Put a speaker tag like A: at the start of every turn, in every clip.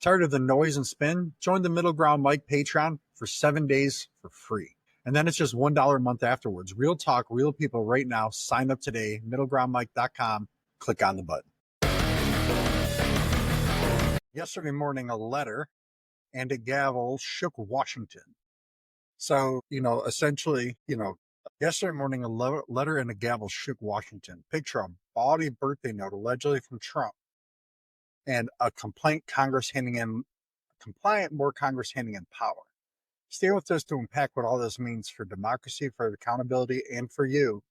A: Tired of the noise and spin? Join the Middle Ground Mike Patreon for 7 days for free. And then it's just $1 a month afterwards. Real talk, real people right now. Sign up today, middlegroundmike.com. Click on the button. Yesterday morning, a letter and a gavel shook Washington. So, essentially, yesterday morning, a letter and a gavel shook Washington. Picture a bawdy birthday note allegedly from Trump and a complaint Congress handing in Congress handing in power. Stay with us to unpack what all this means for democracy, for accountability, and for you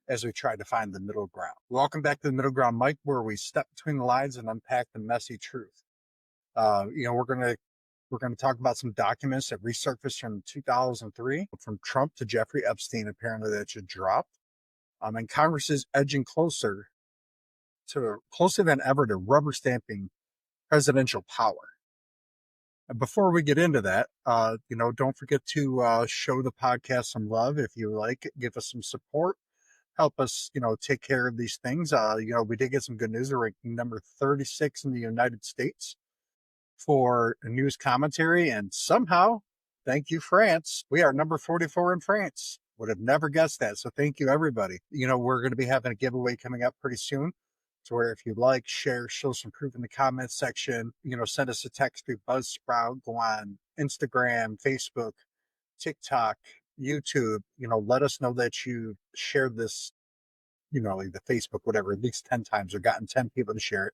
A: as we try to find the middle ground. Welcome back to the Middle Ground, Mike, where we step between the lines and unpack the messy truth. We're gonna talk about some documents that resurfaced from 2003 from Trump to Jeffrey Epstein. Apparently, that should drop. And Congress is edging closer than ever to rubber stamping presidential power. Before we get into that, don't forget to show the podcast some love if you like. Give us some support. Help us, take care of these things. We did get some good news. We're ranking number 36 in the United States for news commentary. And somehow, thank you, France, we are number 44 in France. Would have never guessed that. So thank you, everybody. We're going to be having a giveaway coming up pretty soon. So where if you like, share, show some proof in the comments section, send us a text through Buzzsprout, go on Instagram, Facebook, TikTok, YouTube, let us know that you shared this, like the Facebook, whatever, at least 10 times or gotten 10 people to share it.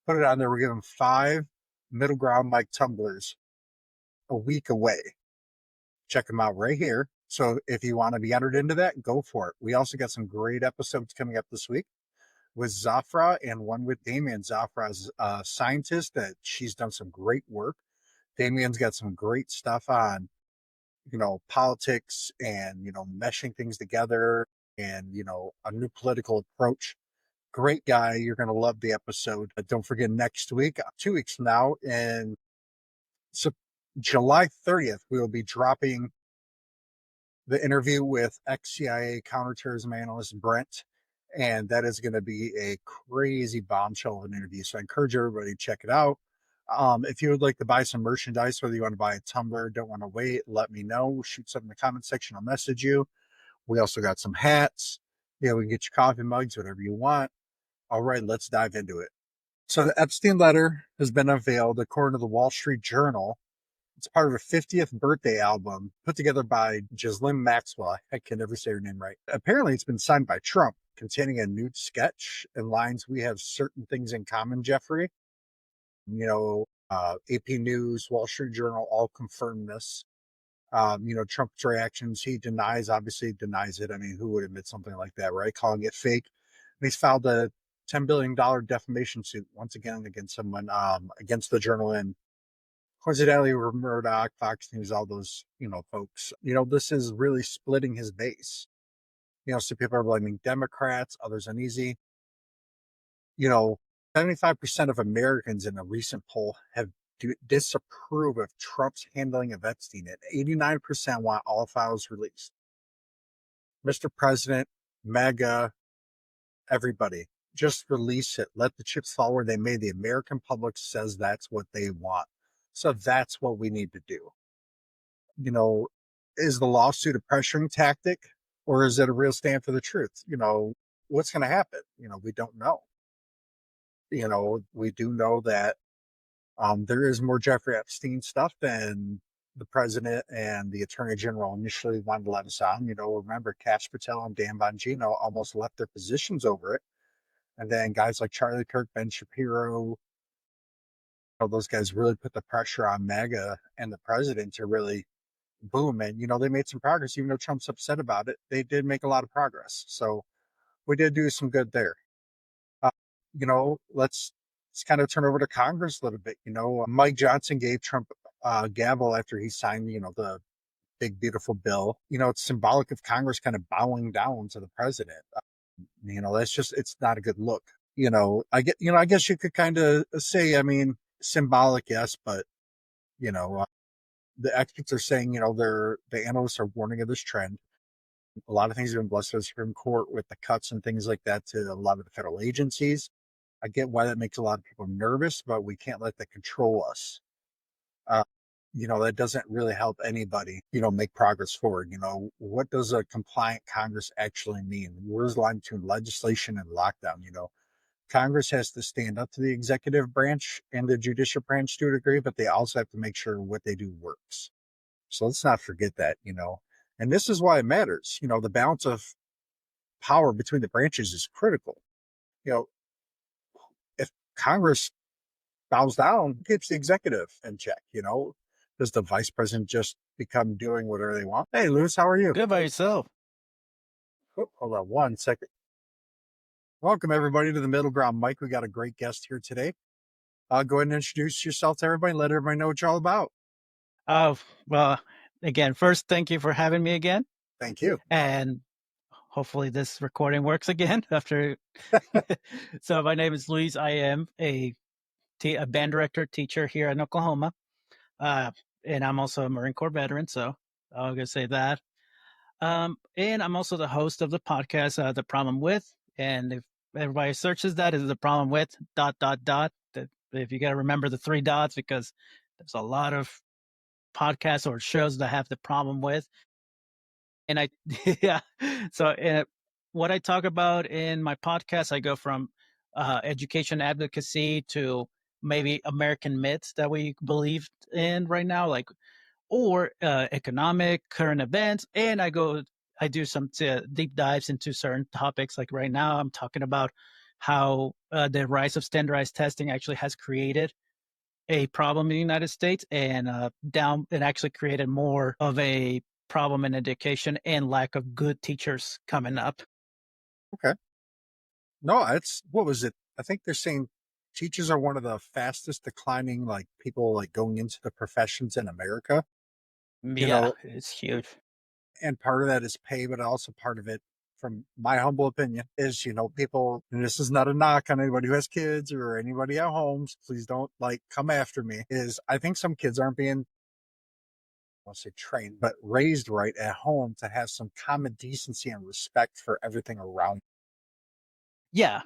A: Put it on there. We're giving 5 Middle Ground Mike tumblers a week away. Check them out right here. So if you want to be entered into that, go for it. We also got some great episodes coming up this week with Zafra and one with Damien. Zafra's a scientist that she's done some great work. Damien's got some great stuff on, politics and, meshing things together and, a new political approach. Great guy. You're going to love the episode. Don't forget next week, 2 weeks from now, and so July 30th, we will be dropping the interview with ex-CIA counterterrorism analyst Brent. And that is going to be a crazy bombshell of an interview. So I encourage everybody to check it out. If you would like to buy some merchandise, whether you want to buy a tumbler, don't want to wait, let me know. Shoot something in the comment section. I'll message you. We also got some hats. We can get you coffee mugs, whatever you want. All right, let's dive into it. So the Epstein letter has been unveiled according to the Wall Street Journal. It's part of a 50th birthday album put together by Ghislaine Maxwell. I can never say her name right. Apparently, it's been signed by Trump, containing a nude sketch and lines. We have certain things in common, Jeffrey. AP News, Wall Street Journal, all confirm this. Trump's reactions, he obviously denies it. I mean, who would admit something like that, right? Calling it fake. And he's filed a $10 billion defamation suit once again against someone, against the Journal and coincidentally Murdoch, Fox News, all those, folks. This is really splitting his base. So people are blaming Democrats, others uneasy. 75% of Americans in a recent poll have disapprove of Trump's handling of Epstein, and 89% want all files released. Mr. President, MAGA, everybody, just release it. Let the chips fall where they may. The American public says that's what they want. So that's what we need to do. Is the lawsuit a pressuring tactic or is it a real stand for the truth? What's going to happen? We don't know. We do know that there is more Jeffrey Epstein stuff than the president and the attorney general initially wanted to let us on. Remember Kash Patel and Dan Bongino almost left their positions over it. And then guys like Charlie Kirk, Ben Shapiro, those guys really put the pressure on MAGA and the president to really boom. And, they made some progress. Even though Trump's upset about it, they did make a lot of progress. So we did do some good there. Let's kind of turn over to Congress a little bit. Mike Johnson gave Trump a gavel after he signed, the big, beautiful bill. It's symbolic of Congress kind of bowing down to the president. It's not a good look. I guess you could kind of say, symbolic, yes, but, the experts are saying, the analysts are warning of this trend. A lot of things have been blessed by the Supreme Court with the cuts and things like that to a lot of the federal agencies. I get why that makes a lot of people nervous, but we can't let that control us. Uh, that doesn't really help anybody, make progress forward. What does a compliant Congress actually mean? Where's the line between legislation and lockdown? Congress has to stand up to the executive branch and the judicial branch to a degree, but they also have to make sure what they do works. So let's not forget that. And this is why it matters. The balance of power between the branches is critical. You know, if Congress bows down, keeps the executive in check. Does the vice president just become doing whatever they want? Hey, Lewis, how are you?
B: Good by yourself.
A: Oh, hold on one second. Welcome everybody to the Middle Ground, Mike. We got a great guest here today. Go ahead and introduce yourself to everybody. Let everybody know what you're all about.
B: Oh, well, again, first, thank you for having me again.
A: Thank you.
B: And hopefully this recording works again after. So my name is Luis. I am a band director, teacher here in Oklahoma. Uh, and I'm also a Marine Corps veteran. So I'm going to say that. And I'm also the host of the podcast, The Problem With. And if everybody searches that, is The Problem With ... If you got to remember the 3 dots, because there's a lot of podcasts or shows that have the problem with. And I, yeah. So what I talk about in my podcast, I go from education advocacy to maybe American myths that we believe in right now, like, or economic current events. And I do some deep dives into certain topics. Like right now, I'm talking about how the rise of standardized testing actually has created a problem in the United States and it actually created more of a problem in education and lack of good teachers coming up.
A: Okay. No, what was it? I think they're saying teachers are one of the fastest declining, like people like going into the professions in America, you
B: Yeah,
A: know,
B: it's huge.
A: and part of that is pay, but also part of it, from my humble opinion, is, people, and this is not a knock on anybody who has kids or anybody at home. So please don't like come after me. Is I think some kids aren't being, I won't say trained, but raised right at home to have some common decency and respect for everything around.
B: Yeah,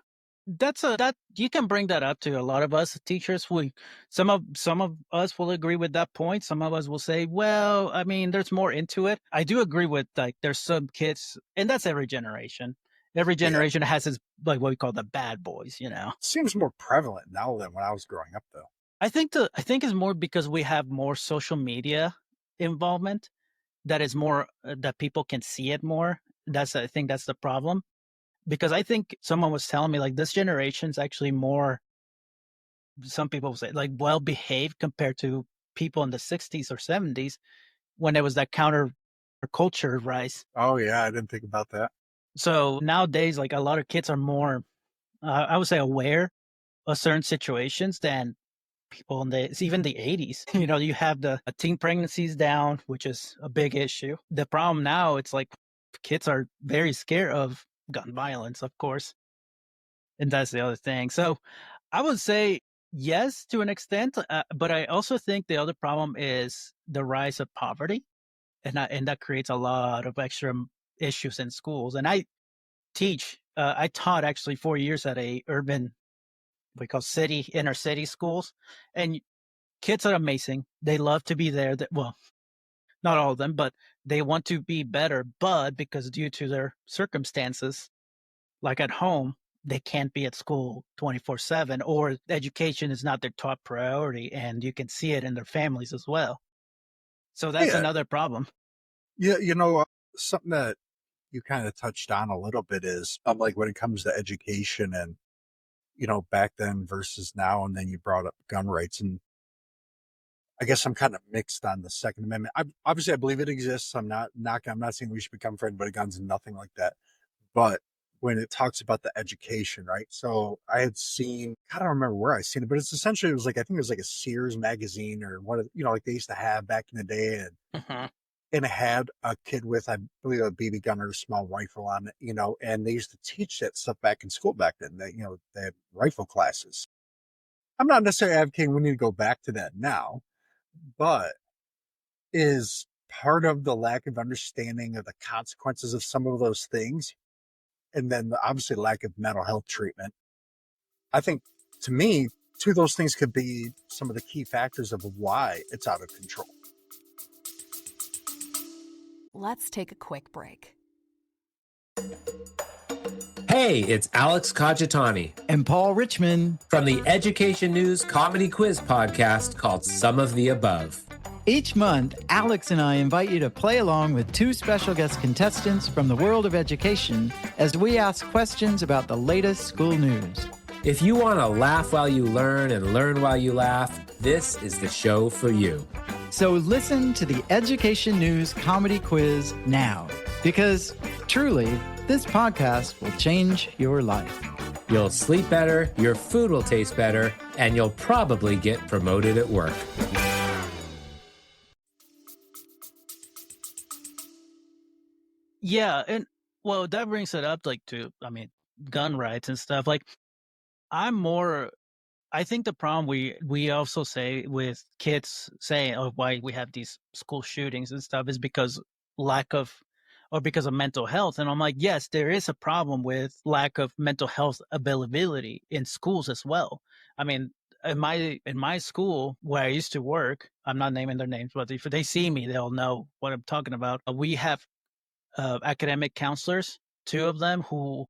B: that you can bring that up to a lot of us teachers. Some of us will agree with that point. Some of us will say, well, I mean, there's more into it. I do agree with, like, there's some kids, and that's every generation. Every
A: Yeah.
B: generation has its, like, what we call the bad boys.
A: Seems more prevalent now than when I was growing up, though.
B: I think it's more because we have more social media involvement, that is more that people can see it more. I think that's the problem, because I think someone was telling me, like, this generation's actually more, some people say, like, well behaved compared to people in the 60s or 70s, when there was that counter culture rise.
A: Oh, yeah. I didn't think about that.
B: So nowadays, like, a lot of kids are more, I would say, aware of certain situations than people in it's even the 80s. You have the teen pregnancies down, which is a big issue. The problem now, it's like kids are very scared of gun violence, of course. And that's the other thing. So I would say yes, to an extent, but I also think the other problem is the rise of poverty, and that creates a lot of extra issues in schools. And I taught actually 4 years at a urban, we call inner city schools, and kids are amazing. They love to be there. Well, not all of them, but they want to be better. But because due to their circumstances, like at home, they can't be at school 24/7, or education is not their top priority. And you can see it in their families as well. So that's
A: Yeah.
B: another problem.
A: Yeah. Something that you kind of touched on a little bit is like when it comes to education and, back then versus now. And then you brought up gun rights. And I guess I'm kind of mixed on the Second Amendment. Obviously, I believe it exists. I'm not saying we should become for anybody guns and nothing like that. But when it talks about the education, right? So I had seen, I don't remember where I seen it, but it's essentially, it was like, I think it was like a Sears magazine or one of, like they used to have back in the day.
B: Mhm.
A: And it had a kid with, I believe, a BB gun or a small rifle on it, and they used to teach that stuff back in school back then. They had rifle classes. I'm not necessarily advocating we need to go back to that now, but is part of the lack of understanding of the consequences of some of those things, and then obviously lack of mental health treatment. I think, to me, two of those things could be some of the key factors of why it's out of control.
C: Let's take a quick break.
D: Hey, it's Alex Caggiatani
E: and Paul Richmond
D: from the Education News comedy quiz podcast called Some of the Above.
E: Each month, Alex and I invite you to play along with two special guest contestants from the world of education as we ask questions about the latest school news.
D: If you want to laugh while you learn and learn while you laugh, this is the show for you.
E: So listen to the Education News comedy quiz now, because truly, this podcast will change your life.
D: You'll sleep better, your food will taste better, and you'll probably get promoted at work.
B: Yeah, and well, that brings it up to gun rights and stuff. Like, I think the problem we also say with kids saying, "Oh, why we have these school shootings and stuff," is because because of mental health. And I'm like, yes, there is a problem with lack of mental health availability in schools as well. I mean, in my school where I used to work, I'm not naming their names, but if they see me, they'll know what I'm talking about. We have academic counselors, two of them who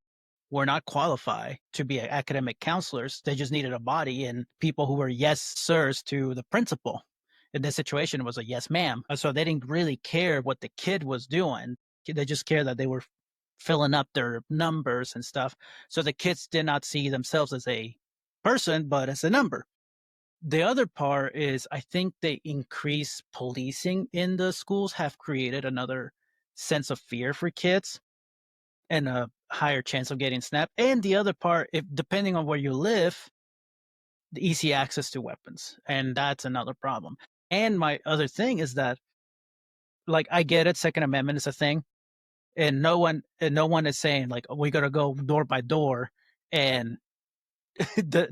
B: were not qualified to be academic counselors. They just needed a body and people who were yes sirs to the principal. In this situation, it was a yes ma'am. So they didn't really care what the kid was doing. They just cared that they were filling up their numbers and stuff. So the kids did not see themselves as a person, but as a number. The other part is I think the increased policing in the schools have created another sense of fear for kids and a higher chance of getting snapped. And the other part, if depending on where you live, the easy access to weapons. And that's another problem. And my other thing is that, like, I get it, Second Amendment is a thing, and no one is saying like, oh, we gotta go door by door and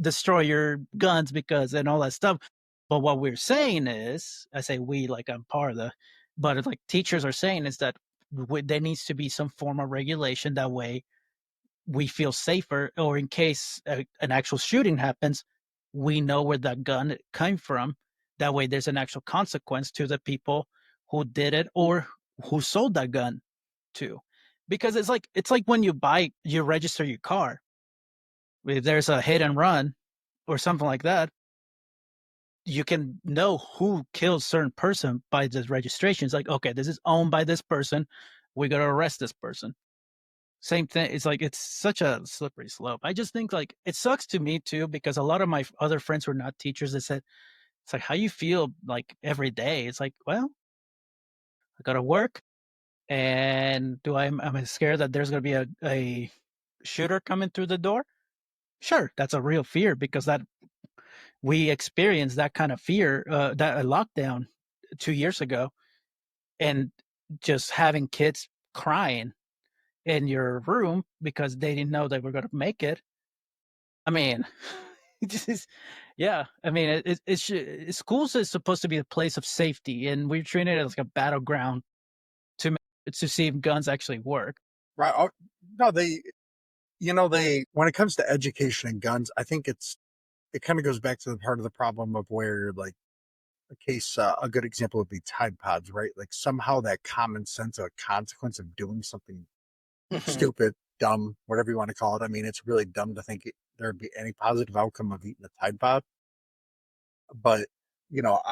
B: destroy your guns because and all that stuff. But what we're saying is, I say we, like I'm part of but like teachers are saying is that there needs to be some form of regulation. That way we feel safer, or in case an actual shooting happens, we know where that gun came from. That way there's an actual consequence to the people who did it or who sold that gun to. Because it's like when you register your car. If there's a hit and run or something like that, you can know who killed certain person by the registration. It's like, okay, this is owned by this person. We got to arrest this person. Same thing. It's like, it's such a slippery slope. I just think like it sucks to me too, because a lot of my other friends who are not teachers, they said, it's like, how you feel like every day. It's like, well, I got to work. And am I scared that there's going to be a shooter coming through the door? Sure. That's a real fear, because that we experienced that kind of fear, that lockdown 2 years ago, and just having kids crying in your room because they didn't know they were going to make it. I mean, just, yeah. I mean, schools is supposed to be a place of safety, and we're treating it as like a battleground to see if guns actually work.
A: Right. Oh, no, when it comes to education and guns, I think it kind of goes back to the part of the problem of where, like, a good example would be Tide Pods, right? Like somehow that common sense of a consequence of doing something stupid, dumb, whatever you want to call it. I mean, it's really dumb to think there'd be any positive outcome of eating a Tide Pod. But,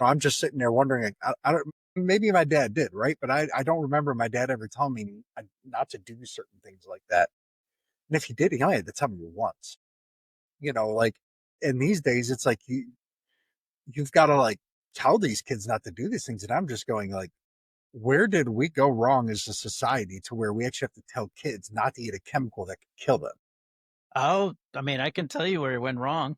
A: I'm just sitting there wondering, like, I don't, maybe my dad did, right? But I don't remember my dad ever telling me not to do certain things like that. And if he did, he only had to tell me once. Like, in these days, it's like you've got to like tell these kids not to do these things. And I'm just going like, where did we go wrong as a society to where we actually have to tell kids not to eat a chemical that could kill them?
B: Oh, I mean, I can tell you where it went wrong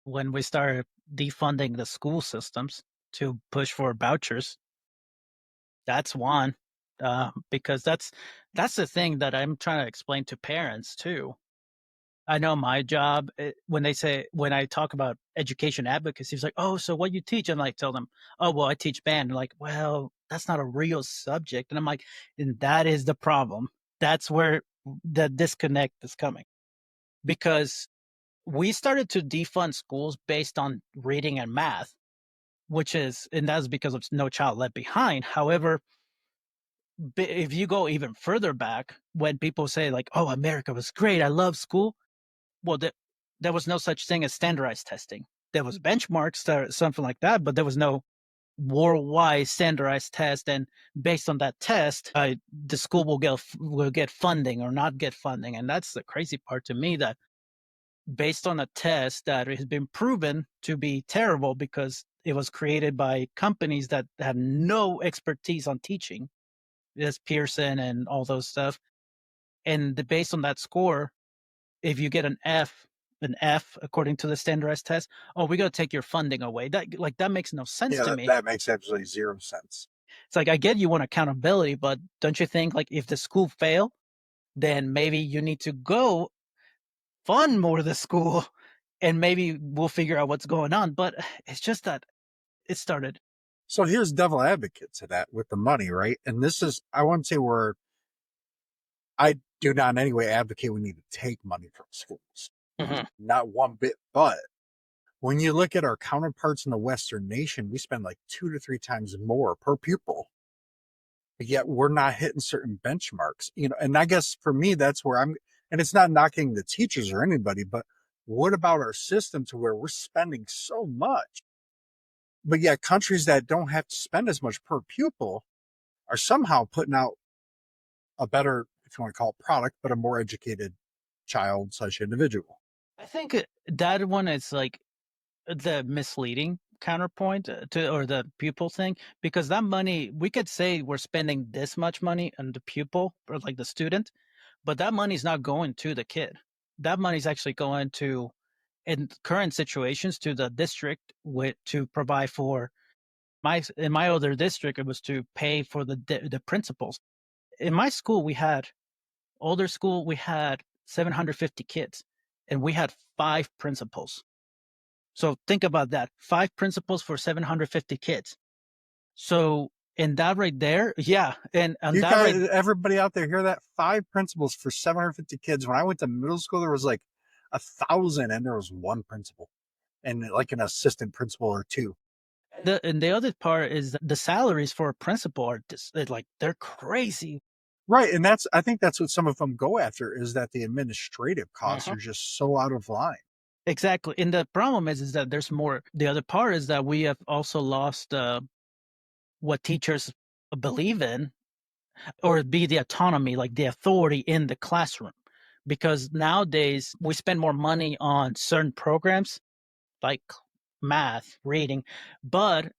B: when we started defunding the school systems to push for vouchers. That's one, because that's the thing that I'm trying to explain to parents too. I know my job, when I talk about education advocacy, it's like, oh, so what you teach? And I tell them, oh, well, I teach band. And like, well, that's not a real subject. And I'm like, and that is the problem. That's where the disconnect is coming. Because we started to defund schools based on reading and math, and that's because of No Child Left Behind. However, if you go even further back, when people say like, "Oh, America was great, I love school," well, there was no such thing as standardized testing. There was benchmarks or something like that, but there was no worldwide standardized test. And based on that test, the school will get funding or not get funding. And that's the crazy part to me, that based on a test that has been proven to be terrible because it was created by companies that have no expertise on teaching, as Pearson and all those stuff. And based on that score, if you get an F according to the standardized test, oh, we got to take your funding away. That makes no sense to me.
A: That makes absolutely zero sense.
B: It's like, I get you want accountability, but don't you think like if the school fail, then maybe you need to go fund more of the school and maybe we'll figure out what's going on. But it's just that it started.
A: So here's devil advocate to that with the money, right? And this is, I wouldn't say I do not in any way advocate we need to take money from schools.
B: Mhm.
A: Not one bit. But when you look at our counterparts in the Western nation, we spend like 2 to 3 times more per pupil. But yet we're not hitting certain benchmarks, and I guess for me, that's where and it's not knocking the teachers or anybody, but what about our system to where we're spending so much, but yet countries that don't have to spend as much per pupil are somehow putting out a better, if you want to call it product, but a more educated child/individual.
B: I think that one is like the misleading counterpoint or the pupil thing, because that money, we could say we're spending this much money on the pupil or like the student, but that money's not going to the kid. That money's actually going to, in current situations, to the district to provide for in my other district, it was to pay for the principals. In my school, we had 750 kids, and we had 5 principals. So think about that. 5 principals for 750 kids. So, and that right there, yeah. And
A: Everybody out there hear that? 5 principals for 750 kids. When I went to middle school, there was like 1,000 and there was 1 principal and like an assistant principal or 2.
B: And the other part is the salaries for a principal are they're crazy.
A: Right. And I think that's what some of them go after, is that the administrative costs are just so out of line.
B: Exactly. And the problem is that there's more. The other part is that we have also lost what teachers believe in, or be the autonomy, like the authority in the classroom. Because nowadays we spend more money on certain programs like math, reading, but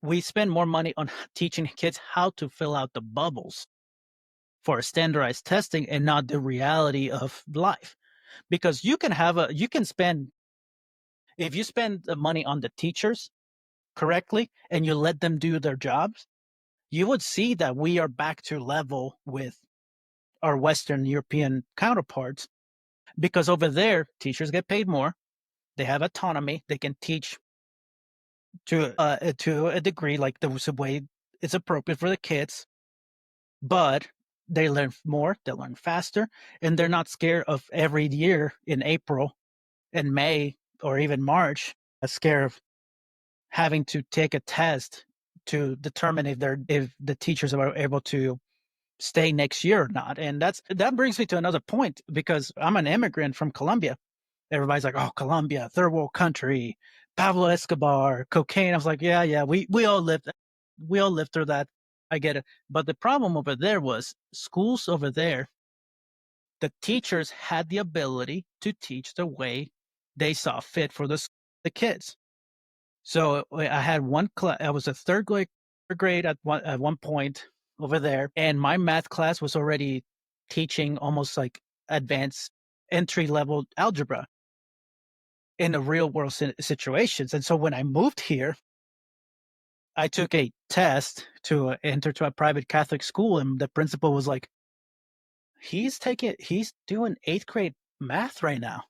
B: we spend more money on teaching kids how to fill out the bubbles for standardized testing and not the reality of life. Because if you spend the money on the teachers correctly and you let them do their jobs, you would see that we are back to level with our Western European counterparts. Because over there, teachers get paid more. They have autonomy. They can teach to a degree, like the way it's appropriate for the kids. But they learn more, they learn faster, and they're not scared of every year in April and May or even March, scared of having to take a test to determine if the teachers are able to stay next year or not. And that brings me to another point, because I'm an immigrant from Colombia. Everybody's like, oh, Colombia, third world country, Pablo Escobar, cocaine. I was like, yeah, we all lived through that. I get it. But the problem over there was schools over there, the teachers had the ability to teach the way they saw fit for the kids. So I had one class. I was a third grade at one point over there, and my math class was already teaching almost like advanced entry level algebra in the real world situations. And so when I moved here, I took a test to enter to a private Catholic school, and the principal was like, he's doing 8th grade math right now.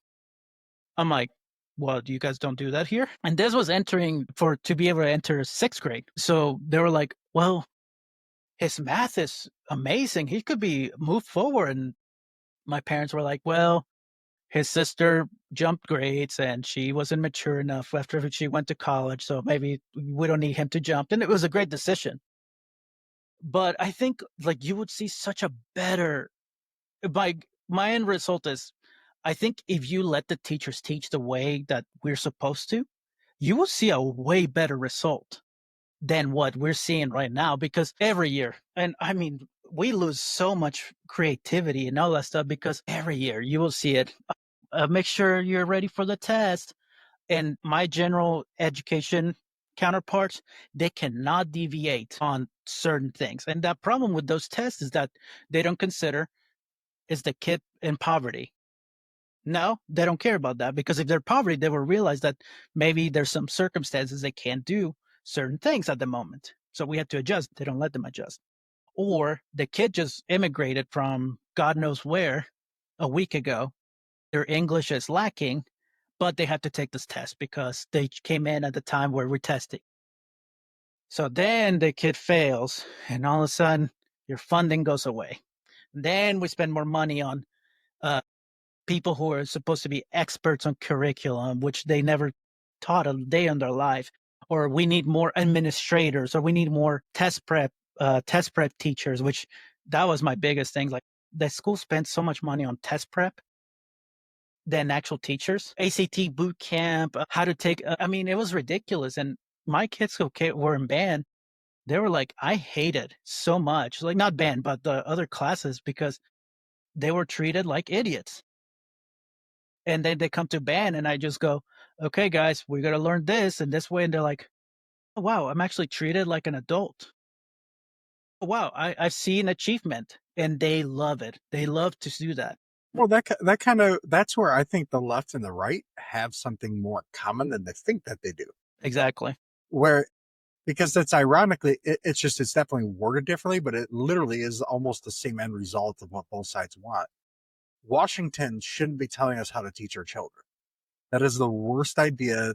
B: I'm like, well, you guys don't do that here? And this was to be able to enter 6th grade. So they were like, well, his math is amazing. He could be moved forward. And my parents were like, well, his sister jumped grades and she wasn't mature enough after she went to college. So maybe we don't need him to jump. And it was a great decision. But I think like you would see such a better, my end result is, I think if you let the teachers teach the way that we're supposed to, you will see a way better result than what we're seeing right now, because every year, and I mean, we lose so much creativity and all that stuff because every year you will see it. Make sure you're ready for the test. And my general education counterparts, they cannot deviate on certain things. And the problem with those tests is that they don't consider, is the kid in poverty? No, they don't care about that, because if they're poverty, they will realize that maybe there's some circumstances they can't do certain things at the moment. So we have to adjust. They don't let them adjust. Or the kid just immigrated from God knows where a week ago. Their English is lacking, but they have to take this test because they came in at the time where we're testing. So then the kid fails, and all of a sudden your funding goes away. Then we spend more money on people who are supposed to be experts on curriculum, which they never taught a day in their life. Or we need more administrators, or we need more test prep teachers, which that was my biggest thing. Like the school spent so much money on test prep than actual teachers. ACT boot camp, how to take, I mean, it was ridiculous. And my kids who were in band, they were like, I hated so much, like not band, but the other classes, because they were treated like idiots. And then they come to band and I just go, okay, guys, we're going to learn this and this way. And they're like, oh, wow, I'm actually treated like an adult. Oh, wow, I've seen achievement, and they love it. They love to do that.
A: Well, that kind of that's where I think the left and the right have something more in common than they think that they do.
B: Exactly.
A: Where, because that's ironically, it's definitely worded differently, but it literally is almost the same end result of what both sides want. Washington shouldn't be telling us how to teach our children. That is the worst idea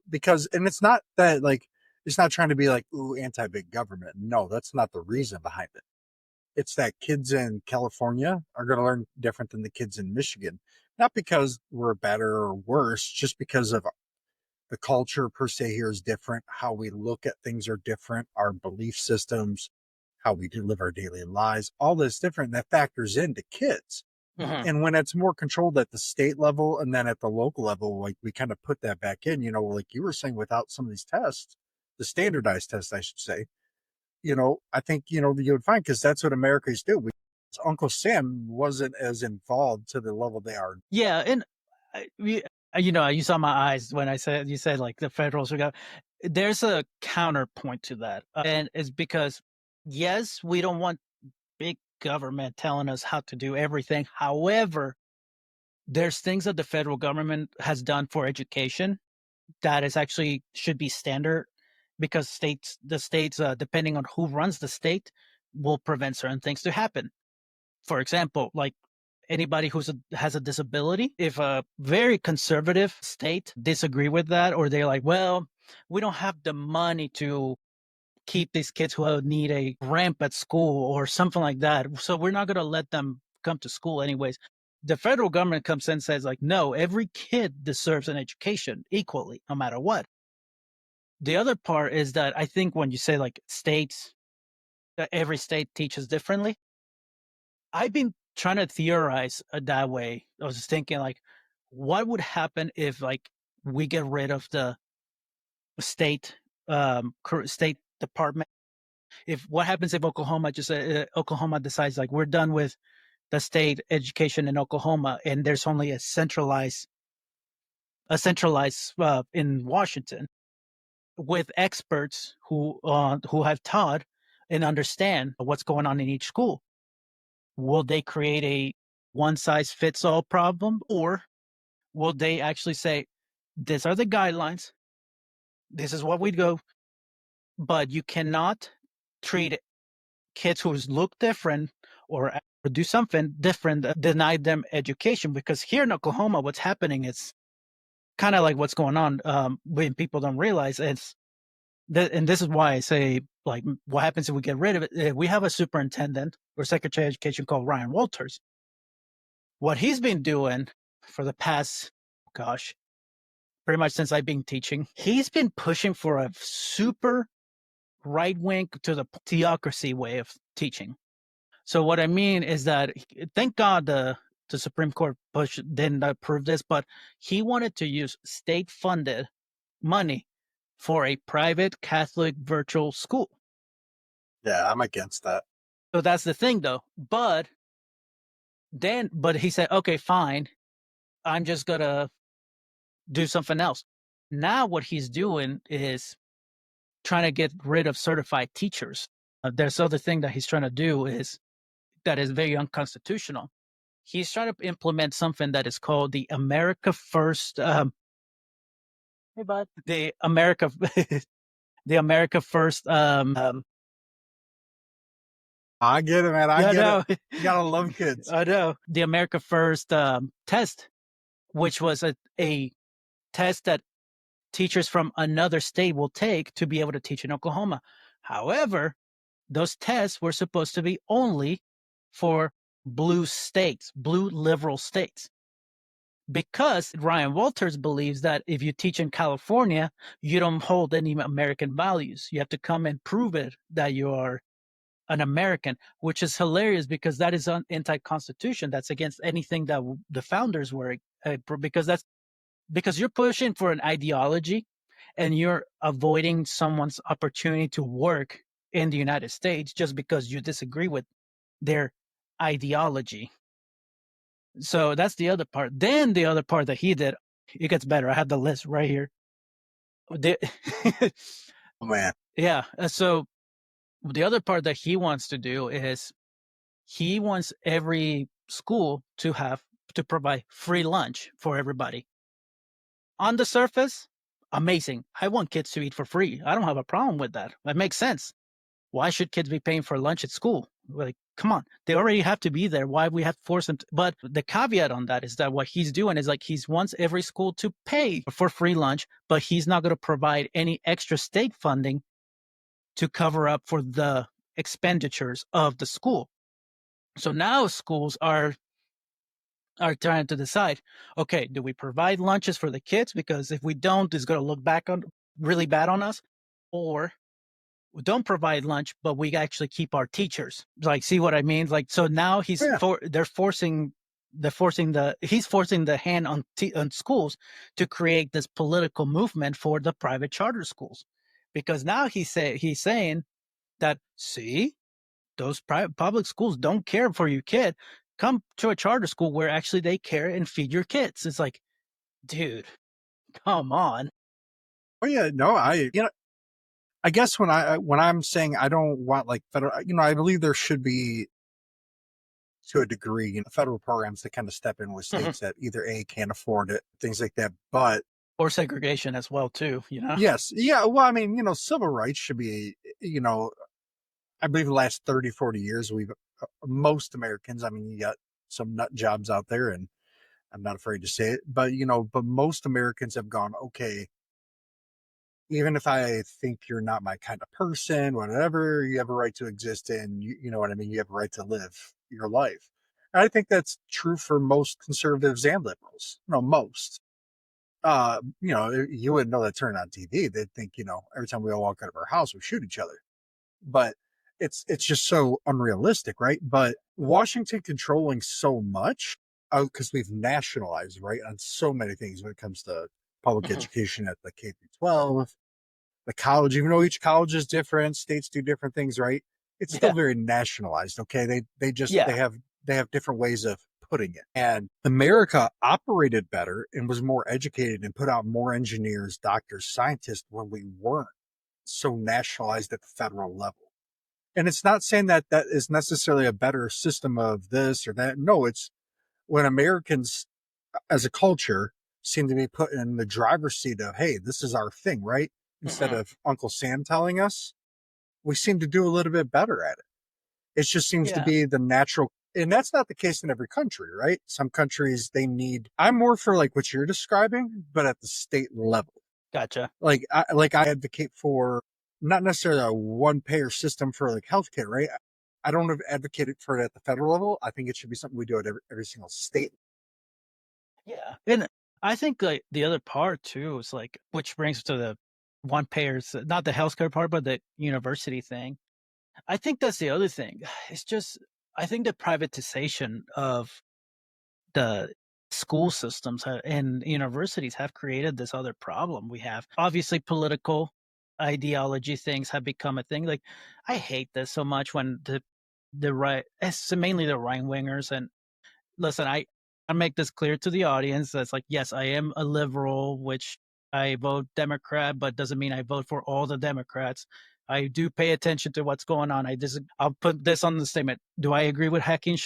A: because, and it's not that like, it's not trying to be like, ooh, anti-big government. No, that's not the reason behind it. It's that kids in California are going to learn different than the kids in Michigan. Not because we're better or worse, just because of the culture per se here is different. How we look at things are different. Our belief systems, how we live our daily lives, all this different. That factors into kids.
B: Mm-hmm.
A: And when it's more controlled at the state level and then at the local level, like we kind of put that back in, like you were saying, without some of these tests, the standardized tests, I should say, I think, you would find, because that's what Americans do. Uncle Sam wasn't as involved to the level they are.
B: Yeah. And, you saw my eyes when you said like the federals are going. There's a counterpoint to that. And it's because, yes, we don't want big government telling us how to do everything. However, there's things that the federal government has done for education that is actually should be standard, because the states, depending on who runs the state, will prevent certain things to happen. For example, like anybody who has a disability, if a very conservative state disagree with that, or they're like, well, we don't have the money to keep these kids who need a ramp at school or something like that, so we're not going to let them come to school anyways. The federal government comes in and says like, no, every kid deserves an education equally, no matter what. The other part is that I think when you say like states, that every state teaches differently, I've been trying to theorize that way. I was just thinking like, what would happen if like we get rid of the state state department? What happens if Oklahoma Oklahoma decides like we're done with the state education in Oklahoma and there's only a centralized in Washington, with experts who have taught and understand what's going on in each school? Will they create a one size fits all problem, or will they actually say, these are the guidelines, this is what we go, but you cannot treat kids who look different or do something different, deny them education? Because here in Oklahoma, what's happening is kind of like what's going on, when people don't realize it's and this is why I say, like, what happens if we get rid of it? We have a superintendent or secretary of education called Ryan Walters. What he's been doing for the past, gosh, pretty much since I've been teaching, he's been pushing for a super right wing to the theocracy way of teaching. So what I mean is that, thank God the Supreme Court didn't approve this, but he wanted to use state funded money for a private Catholic virtual school.
A: Yeah, I'm against that.
B: So that's the thing, though. But he said, okay, fine. I'm just gonna do something else. Now what he's doing is trying to get rid of certified teachers. There's other thing that he's trying to do that is very unconstitutional. He's trying to implement something that is called the America First. Hey, bud. The America, the America First.
A: I get it, man. I get
B: know.
A: it. You gotta love kids.
B: I know. The America First test, which was a test that teachers from another state will take to be able to teach in Oklahoma. However, those tests were supposed to be only for blue states, blue liberal states. Because Ryan Walters believes that if you teach in California, you don't hold any American values. You have to come and prove it that you are an American, which is hilarious because that is anti-constitution. That's against anything that the founders were, because you're pushing for an ideology and you're avoiding someone's opportunity to work in the United States just because you disagree with their ideology. So that's the other part. Then the other part that he did, it gets better. I have the list right here.
A: Oh man.
B: Yeah. So the other part that he wants to do is he wants every school to provide free lunch for everybody. On the surface, amazing. I want kids to eat for free. I don't have a problem with that. That makes sense. Why should kids be paying for lunch at school? Like, come on, they already have to be there. Why we have to force them? But the caveat on that is that what he's doing is like he wants every school to pay for free lunch, but he's not going to provide any extra state funding to cover up for the expenditures of the school. So now schools are trying to decide, okay, do we provide lunches for the kids? Because if we don't, it's going to look back on really bad on us, or we don't provide lunch, but we actually keep our teachers. Like, see what I mean? Like, so now he's forcing the hand on schools to create this political movement for the private charter schools, because now he's saying that, see, those private public schools don't care for your kid. Come to a charter school where actually they care and feed your kids. It's like, dude, come on.
A: Oh yeah, no, I guess when I'm saying I don't want like federal, I believe there should be, to a degree, federal programs that kind of step in with states that either can't afford it, things like that. But
B: or segregation as well too,
A: Yes, yeah. Well, I mean, civil rights should be, I believe the last 30, 40 years, most Americans, I mean, you got some nut jobs out there, and I'm not afraid to say it, but most Americans have gone, okay, even if I think you're not my kind of person, whatever, you have a right to exist, and you know what I mean? You have a right to live your life. And I think that's true for most conservatives and liberals. Most. You wouldn't know that turn on TV. They'd think, every time we all walk out of our house, we shoot each other. But it's just so unrealistic, right? But Washington controlling so much, because we've nationalized, right, on so many things when it comes to public education at the K through 12, the college, even though each college is different, states do different things, right? It's still very nationalized. Okay. They have different ways of putting it. And America operated better and was more educated and put out more engineers, doctors, scientists when we weren't so nationalized at the federal level. And it's not saying that that is necessarily a better system of this or that. No, it's when Americans as a culture seem to be put in the driver's seat of, hey, this is our thing, right? Instead of Uncle Sam telling us, we seem to do a little bit better at it. It just seems to be the natural. And that's not the case in every country, right? Some countries, I'm more for like what you're describing, but at the state level.
B: Gotcha.
A: Like I advocate for not necessarily a one payer system for like healthcare, right? I don't advocate it for it at the federal level. I think it should be something we do at every single state.
B: Yeah. And I think like the other part too is like, which brings to the one payers, not the healthcare part, but the university thing. I think that's the other thing. It's just, I think the privatization of the school systems and universities have created this other problem we have. Obviously, political ideology things have become a thing. Like, I hate this so much when the right, it's mainly the right wingers. And listen, I make this clear to the audience. That's like, yes, I am a liberal, which I vote Democrat, but doesn't mean I vote for all the Democrats. I do pay attention to what's going on. I'll put this on the statement. Do I agree with Hakeem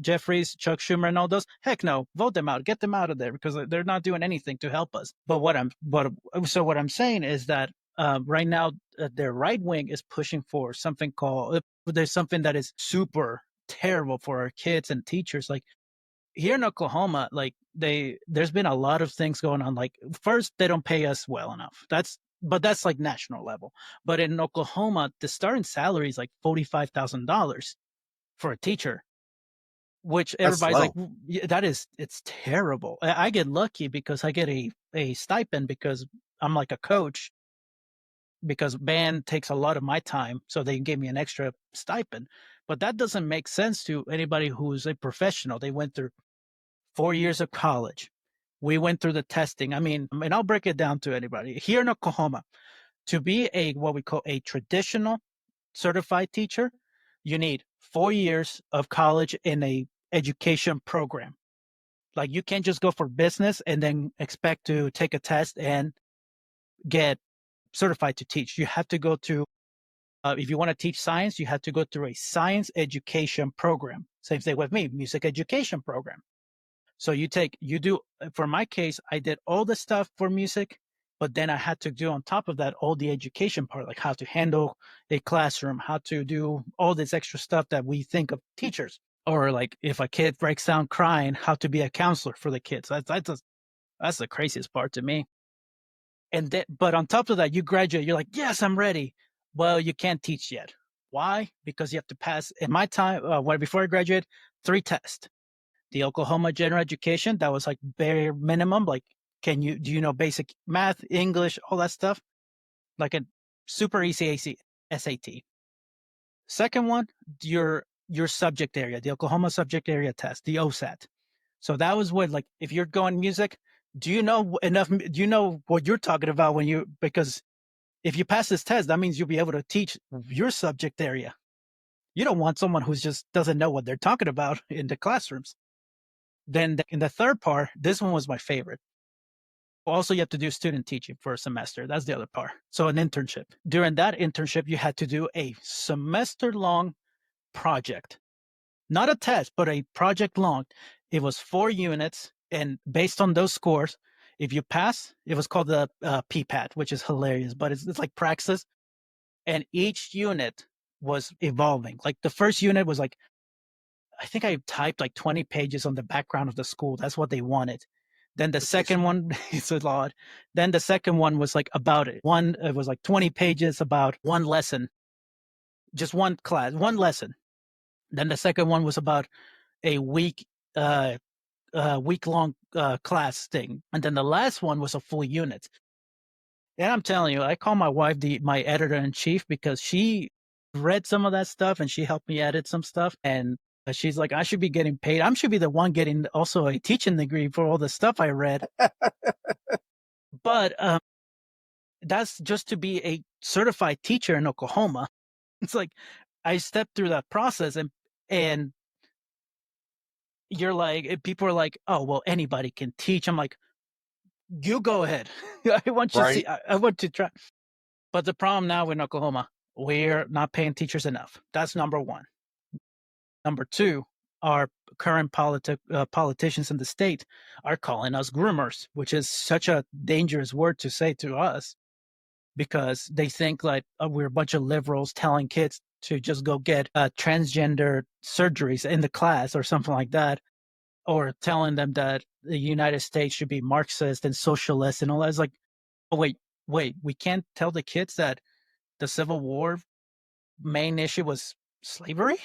B: Jeffries, Chuck Schumer, and all those? Heck no. Vote them out. Get them out of there because they're not doing anything to help us. But what I'm saying is that right now their right wing is pushing for something called. There's something that is super terrible for our kids and teachers. Like here in Oklahoma, like there's been a lot of things going on. Like first, they don't pay us well enough. But that's like national level. But in Oklahoma, the starting salary is like $45,000 for a teacher, which
A: That's
B: everybody's like,
A: low.
B: it's terrible. I get lucky because I get a stipend because I'm like a coach because band takes a lot of my time, so they gave me an extra stipend. But that doesn't make sense to anybody who's a professional. They went through 4 years of college. We went through the testing. I mean, and I'll break it down to anybody here in Oklahoma. To be what we call a traditional certified teacher, you need 4 years of college in a education program. Like you can't just go for business and then expect to take a test and get certified to teach. You have to go to if you want to teach science, you have to go through a science education program. Same thing with me, music education program. So for my case, I did all the stuff for music, but then I had to do on top of that all the education part, like how to handle a classroom, how to do all this extra stuff that we think of teachers, or like if a kid breaks down crying, how to be a counselor for the kids. That's the craziest part to me. But on top of that, you graduate, you're like, yes, I'm ready. Well, you can't teach yet. Why? Because you have to pass. In my time, before I graduated, 3 tests. The Oklahoma General Education, that was like bare minimum. Like, do you know basic math, English, all that stuff? Like a super easy SAT. Second one, your subject area, the Oklahoma subject area test, the OSAT. So that was what, like, if you're going music, do you know what you're talking about because if you pass this test, that means you'll be able to teach your subject area. You don't want someone who just doesn't know what they're talking about in the classrooms. Then in the third part, this one was my favorite. Also, you have to do student teaching for a semester. That's the other part. So an internship. During that internship, you had to do a semester-long project. Not a test, but a project long. It was 4 units, and based on those scores, if you pass, it was called the PPAT, which is hilarious, but it's like praxis. And each unit was evolving. Like the first unit was like, I think I typed like 20 pages on the background of the school. That's what they wanted. Then the second one is a lot. Then the second one was like about it. It was like 20 pages about one lesson, just one class, one lesson. Then the second one was about a week long class thing. And then the last one was a full unit. And I'm telling you, I call my wife my editor in chief because she read some of that stuff and she helped me edit some stuff. And she's like, I should be getting paid. I should be the one getting also a teaching degree for all the stuff I read. But that's just to be a certified teacher in Oklahoma. It's like I stepped through that process and you're like, people are like, oh, well, anybody can teach. I'm like, you go ahead. I want you to see, I want to try. But the problem now in Oklahoma, we're not paying teachers enough. That's number one. Number two, our current politicians in the state are calling us groomers, which is such a dangerous word to say to us because they think like we're a bunch of liberals telling kids to just go get transgender surgeries in the class or something like that, or telling them that the United States should be Marxist and socialist and all that. It's like, oh, wait, we can't tell the kids that the Civil War main issue was slavery?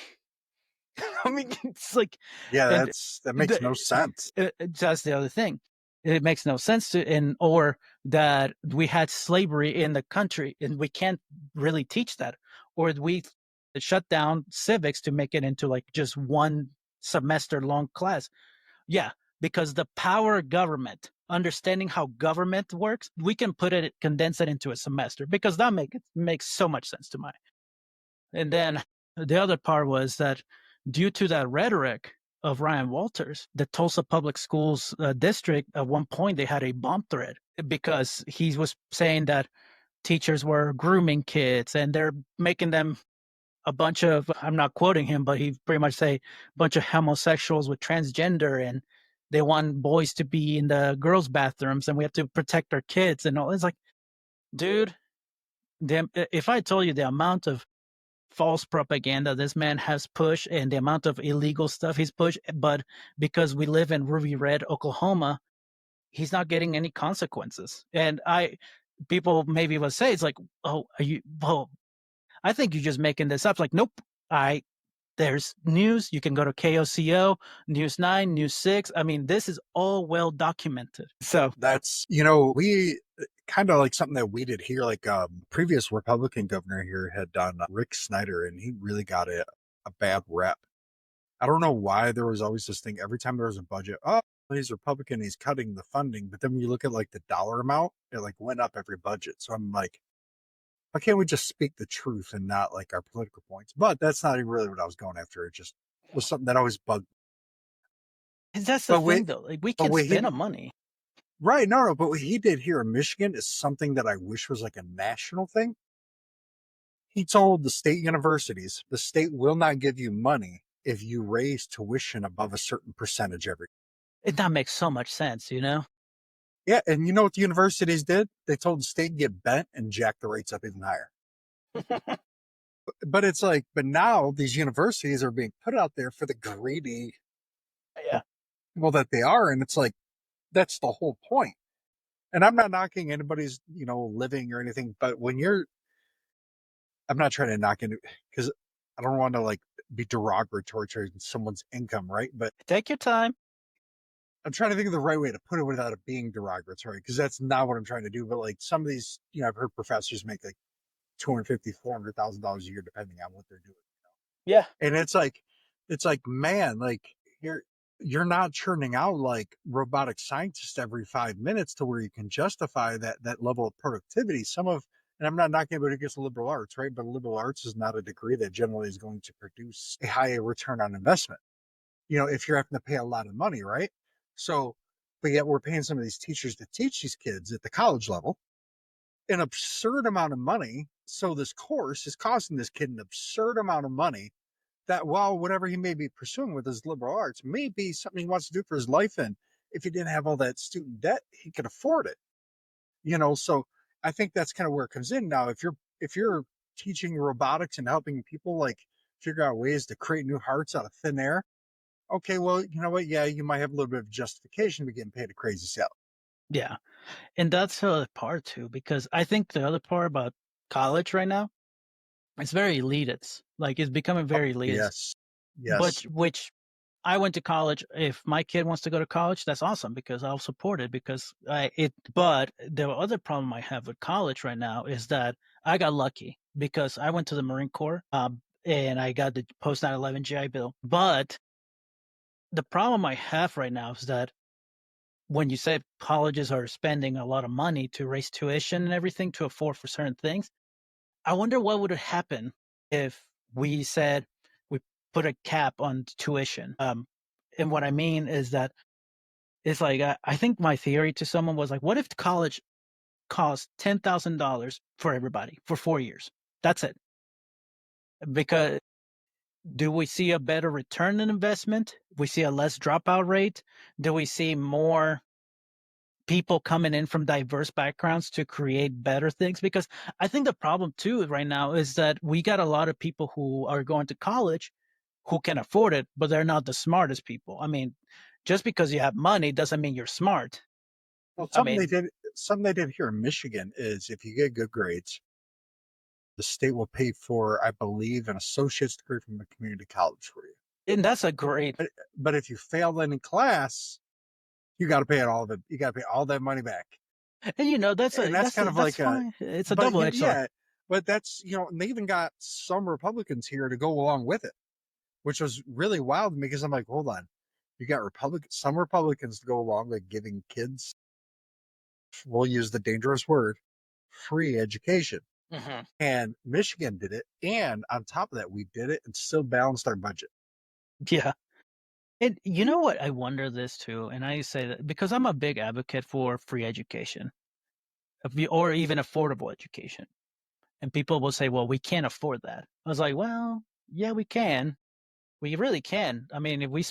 B: I mean, it's like,
A: Yeah,
B: and
A: that makes no sense.
B: that's the other thing. It makes no sense or that we had slavery in the country and we can't really teach that, or we shut down civics to make it into like just one semester long class. Yeah, because the power of government, understanding how government works, we can condense it into a semester because that makes so much sense to my. And then the other part was that due to that rhetoric of Ryan Walters, the Tulsa Public Schools district, at one point, they had a bomb threat because he was saying that teachers were grooming kids and they're making them a bunch of, I'm not quoting him, but he pretty much say a bunch of homosexuals with transgender and they want boys to be in the girls' bathrooms and we have to protect our kids and all. It's like, dude, if I told you the amount of false propaganda this man has pushed and the amount of illegal stuff he's pushed, but because we live in Ruby Red, Oklahoma, he's not getting any consequences. And people maybe will say, it's like, oh, I think you're just making this up. Like, nope, there's news. You can go to KOCO, News 9, News 6. I mean, this is all well documented. So
A: That's, we kind of like something that we did here, like previous Republican governor here had done, Rick Snyder, and he really got a bad rep. I don't know why there was always this thing every time there was a budget. Oh, he's Republican, he's cutting the funding. But then when you look at like the dollar amount, it like went up every budget. So I'm like, why can't we just speak the truth and not like our political points? But that's not even really what I was going after. It just was something that always bugged me.
B: that's the thing, though. Like, we can spend the money.
A: Right, no, but what he did here in Michigan is something that I wish was like a national thing. He told the state universities, the state will not give you money if you raise tuition above a certain percentage every year.
B: That makes so much sense,
A: Yeah, and you know what the universities did? They told the state to get bent and jack the rates up even higher. But it's like, but now these universities are being put out there for the greedy people that they are, and it's like, that's the whole point. And I'm not knocking anybody's, living or anything, but I'm not trying to knock into, because I don't want to like be derogatory to someone's income, right? But
B: take your time.
A: I'm trying to think of the right way to put it without it being derogatory, because that's not what I'm trying to do. But like some of these, I've heard professors make like $250,000, $400,000 a year, depending on what they're doing.
B: Yeah.
A: And it's like, man, like you're not churning out like robotic scientists every 5 minutes to where you can justify that level of productivity. And I'm not knocking anybody who gets liberal arts, right? But liberal arts is not a degree that generally is going to produce a high return on investment. If you're having to pay a lot of money, right? So, but yet we're paying some of these teachers to teach these kids at the college level an absurd amount of money. So this course is costing this kid an absurd amount of money that while whatever he may be pursuing with his liberal arts may be something he wants to do for his life. And if he didn't have all that student debt, he could afford it, so I think that's kind of where it comes in. Now, if you're teaching robotics and helping people like figure out ways to create new hearts out of thin air, okay, well, you know what? Yeah, you might have a little bit of justification to getting paid a crazy salary.
B: Yeah. And that's the other part too, because I think the other part about college right now, it's very elitist. Like, it's becoming very elitist.
A: Yes.
B: Which I went to college. If my kid wants to go to college, that's awesome because I'll support it but the other problem I have with college right now is that I got lucky because I went to the Marine Corps, and I got the post 9/11 GI Bill. But the problem I have right now is that when you say colleges are spending a lot of money to raise tuition and everything to afford for certain things, I wonder what would happen if we said we put a cap on tuition. And what I mean is that it's like, I think my theory to someone was like, what if college costs $10,000 for everybody for 4 years? That's it. Because do we see a better return on investment? We see a less dropout rate? Do we see more people coming in from diverse backgrounds to create better things? Because I think the problem too right now is that we got a lot of people who are going to college who can afford it, but they're not the smartest people. I mean, just because you have money doesn't mean you're smart.
A: Well,
B: I
A: something
B: mean,
A: they did here in Michigan is if you get good grades, the state will pay for, I believe, an associate's degree from a community college for you.
B: And that's a great.
A: But if you fail in class, you got to pay it all of it. You got to pay all that money back.
B: And
A: And that's kind of
B: that's
A: like
B: fine. It's a
A: but
B: double-edged sword.
A: yeah, but that's, and they even got some Republicans here to go along with it, which was really wild to me because I'm like, hold on, you got some Republicans to go along with giving kids, we'll use the dangerous word, free education.
B: Mm-hmm.
A: And Michigan did it. And on top of that, we did it and still balanced our budget.
B: Yeah. And you know what? I wonder this too. And I say that because I'm a big advocate for free education or even affordable education. And people will say, well, we can't afford that. I was like, well, yeah, we can. We really can. I mean, if we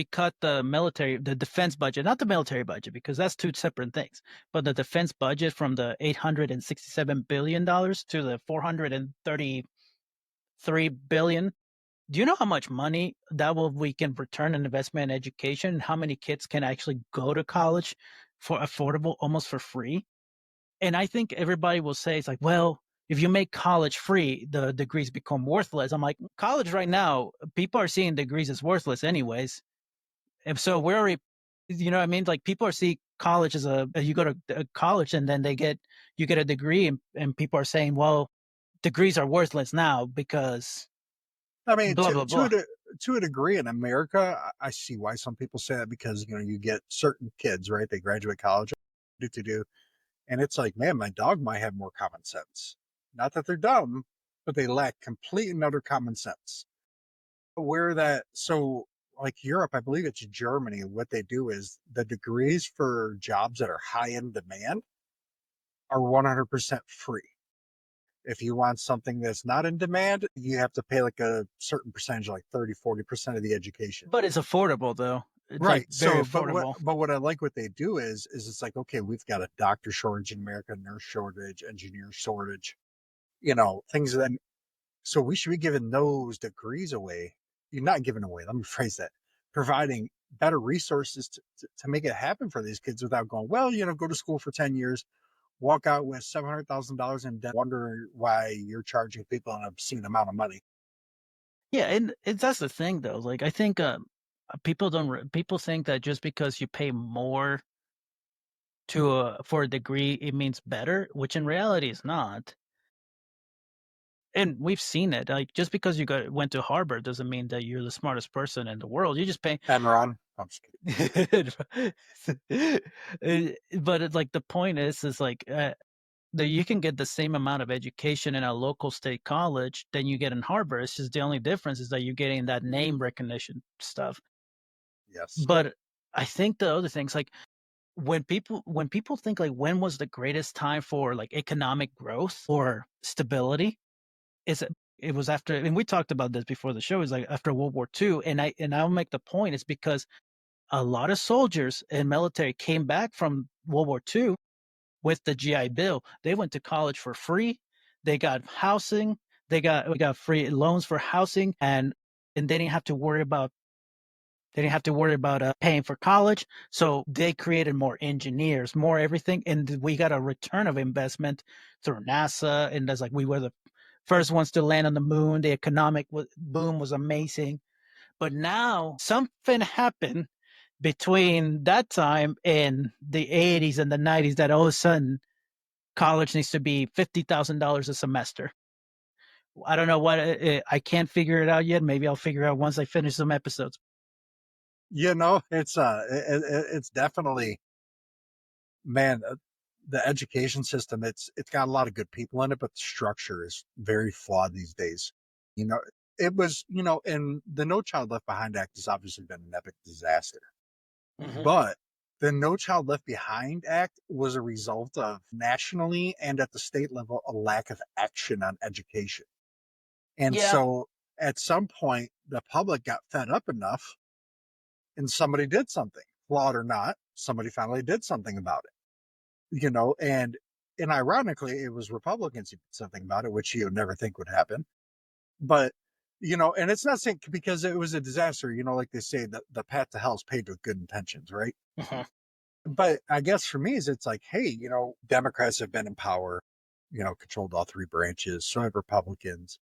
B: cut the defense budget, not the military budget, because that's two separate things, but the defense budget from the $867 billion to the $433 billion. Do you know how much money we can return an investment in education and how many kids can actually go to college for affordable, almost for free? And I think everybody will say, it's like, well, if you make college free, the degrees become worthless. I'm like, college right now, people are seeing degrees as worthless anyways. And so we're already, you know what I mean? Like people are seeing college as you go to college and then you get a degree and people are saying, well, degrees are worthless now because
A: I mean,
B: blah, blah, blah.
A: to a degree in America, I see why some people say that because, you get certain kids, right? They graduate college, do. And it's like, man, my dog might have more common sense. Not that they're dumb, but they lack complete and utter common sense. So like Europe, I believe it's Germany, what they do is the degrees for jobs that are high in demand are 100% free. If you want something that's not in demand, you have to pay like a certain percentage, like 30-40% of the education.
B: But it's affordable though. It's
A: Right.
B: like very
A: So,
B: affordable.
A: but what I like what they do is it's like, okay, we've got a doctor shortage in America, nurse shortage, engineer shortage, things that, so we should be giving those degrees away. You're not giving away, let me phrase that, providing better resources to make it happen for these kids without going, well, go to school for 10 years, walk out with $700,000 in debt, wonder why you're charging people an obscene amount of money.
B: Yeah, and that's the thing though. Like I think people think that just because you pay more for a degree, it means better, which in reality is not. And we've seen it. Like just because you went to Harvard doesn't mean that you're the smartest person in the world. You just pay.
A: Enron. I'm just kidding.
B: But it's like the point is like that you can get the same amount of education in a local state college than you get in Harvard. It's just the only difference is that you're getting that name recognition stuff.
A: Yes.
B: But I think the other things like when people think like when was the greatest time for like economic growth or stability, it was after, and we talked about this before the show, is like after World War II. And I'll make the point, it's because a lot of soldiers and military came back from World War II with the GI Bill. They went to college for free. They got housing. We got free loans for housing, and they didn't have to worry about paying for college. So they created more engineers, more everything, and we got a return of investment through NASA. And that's like we were the first ones to land on the moon. The economic boom was amazing. But now something happened between that time and the 80s and the 90s that all of a sudden college needs to be $50,000 a semester. I don't know what I can't figure it out yet. Maybe I'll figure out once I finish some episodes.
A: It's definitely, man, the education system, it's got a lot of good people in it, but the structure is very flawed these days. You know, it was, and the No Child Left Behind Act has obviously been an epic disaster.
B: Mm-hmm.
A: But the No Child Left Behind Act was a result of nationally and at the state level a lack of action on education. And so at some point, the public got fed up enough and somebody did something, flawed or not. Somebody finally did something about it, and ironically, it was Republicans who did something about it, which you would never think would happen. But, and it's not saying because it was a disaster, like they say, that the path to hell is paved with good intentions, right?
B: Mm-hmm.
A: But I guess for me, it's like, hey, Democrats have been in power, controlled all three branches, so have Republicans.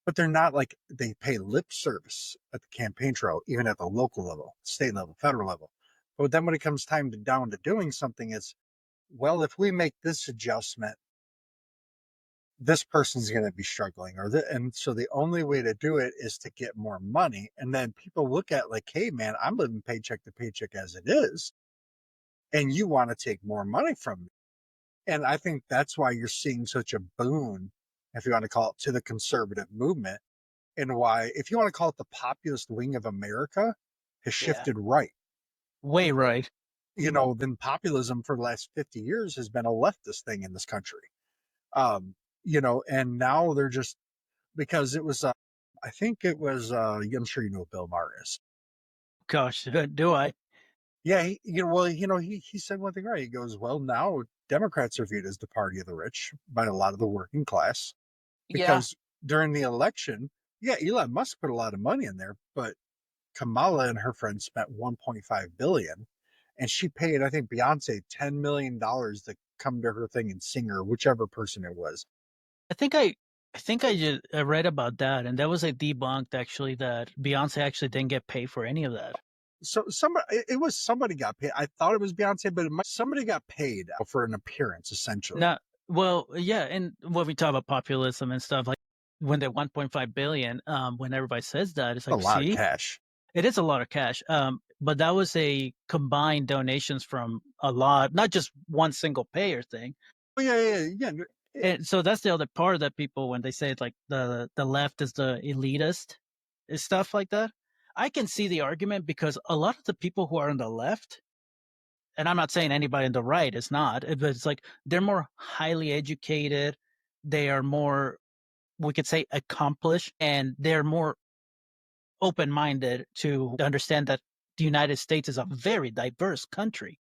A: but they're not like they pay lip service at the campaign trail, even at the local level, state level, federal level. But then when it comes time to down to doing something, it's, well, if we make this adjustment, this person's going to be struggling, and so the only way to do it is to get more money. And then people look at like, hey man, I'm living paycheck to paycheck as it is, and you want to take more money from me. And I think that's why you're seeing such a boon, if you want to call it, to the conservative movement, and why, if you want to call it, the populist wing of America has shifted right.
B: Way right.
A: Then populism for the last 50 years has been a leftist thing in this country. And now they're just, because it was, I think it was, I'm sure you know Bill Maher is.
B: Gosh, do I?
A: Yeah, he said one thing right. He goes, well, now Democrats are viewed as the party of the rich by a lot of the working class, because during the election, Elon Musk put a lot of money in there, but Kamala and her friends spent 1.5 billion, and she paid, I think, Beyonce $10 million to come to her thing and sing her, whichever person it was.
B: I think I just read about that, and that was a debunked actually, that Beyonce actually didn't get paid for any of that.
A: So somebody got paid. I thought it was Beyonce, but somebody got paid for an appearance, essentially.
B: And when we talk about populism and stuff, like when the 1.5 billion, when everybody says that, it's like,
A: a lot of cash.
B: It is a lot of cash. But that was a combined donations from a lot, not just one single payer thing.
A: Oh, yeah.
B: And so that's the other part that people, when they say it's like the left is the elitist, is stuff like that. I can see the argument, because a lot of the people who are on the left, and I'm not saying anybody on the right is not, but it's like they're more highly educated. They are more, we could say, accomplished, and they're more open-minded to understand that the United States is a very diverse country.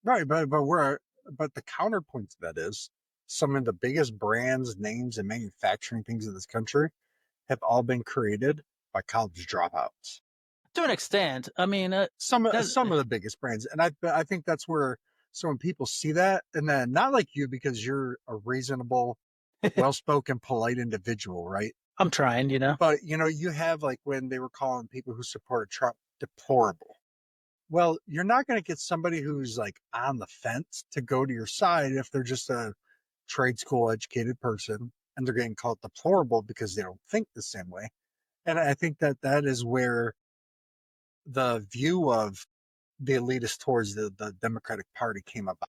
A: Right, but the counterpoint to that is some of the biggest brands, names, and manufacturing things in this country have all been created by college dropouts.
B: To an extent, I mean,
A: some of the biggest brands, and I think that's where, so when people see that, and then not like you, because you're a reasonable, well-spoken, polite individual, right?
B: I'm trying,
A: But you have, like, when they were calling people who supported Trump deplorable. Well, you're not going to get somebody who's like on the fence to go to your side if they're just a trade school educated person and they're getting called deplorable because they don't think the same way. And I think that is where the view of the elitist towards the Democratic Party came about.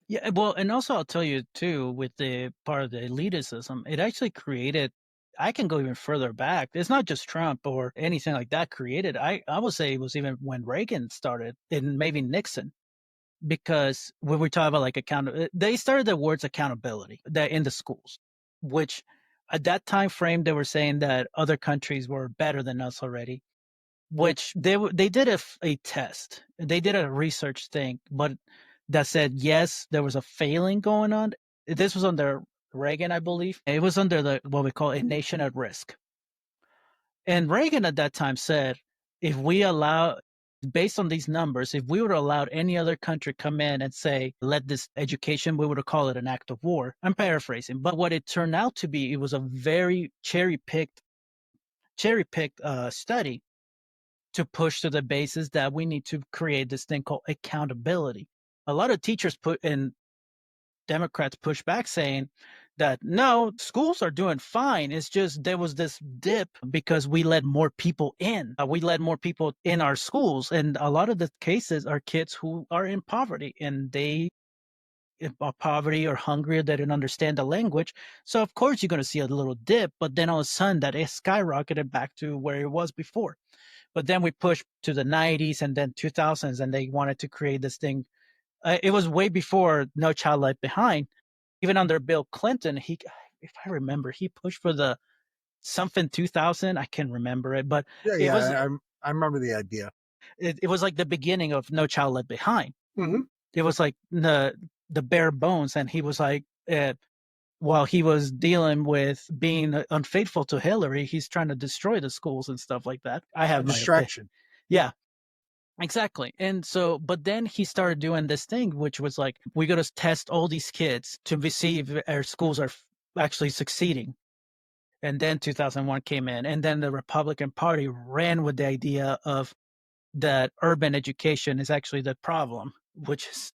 B: Yeah, well, and also I'll tell you too, with the part of the elitism, it actually created, I can go even further back. It's not just Trump or anything like that created. I would say it was even when Reagan started, and maybe Nixon, because when we talk about like they started the words accountability that in the schools, which at that time frame, they were saying that other countries were better than us already, which they did a test. They did a research thing, but that said, yes, there was a failing going on. This was under Reagan, I believe. It was under what we call a nation at risk. And Reagan at that time said, if we allow, based on these numbers, if we would have allowed any other country come in and say, let this education, we would have called it an act of war. I'm paraphrasing, but what it turned out to be, it was a very cherry-picked study to push to the basis that we need to create this thing called accountability. A lot of teachers and Democrats push back saying that no, schools are doing fine. It's just there was this dip because we let more people in. We let more people in our schools. And a lot of the cases are kids who are in poverty, and they are poverty or hungry, they didn't understand the language. So of course you're going to see a little dip, but then all of a sudden that is skyrocketed back to where it was before. But then we pushed to the 90s and then 2000s, and they wanted to create this thing. It was way before No Child Left Behind. Even under Bill Clinton, if I remember, he pushed for the something 2000. I can't remember it, but
A: I remember the idea.
B: It was like the beginning of No Child Left Behind.
A: Mm-hmm.
B: It was like the bare bones, and he was like, while he was dealing with being unfaithful to Hillary, he's trying to destroy the schools and stuff like that. I have
A: distraction.
B: Yeah, exactly. And so, but then he started doing this thing, which was like, we got to test all these kids to see if our schools are actually succeeding. And then 2001 came in, and then the Republican Party ran with the idea of that urban education is actually the problem, which is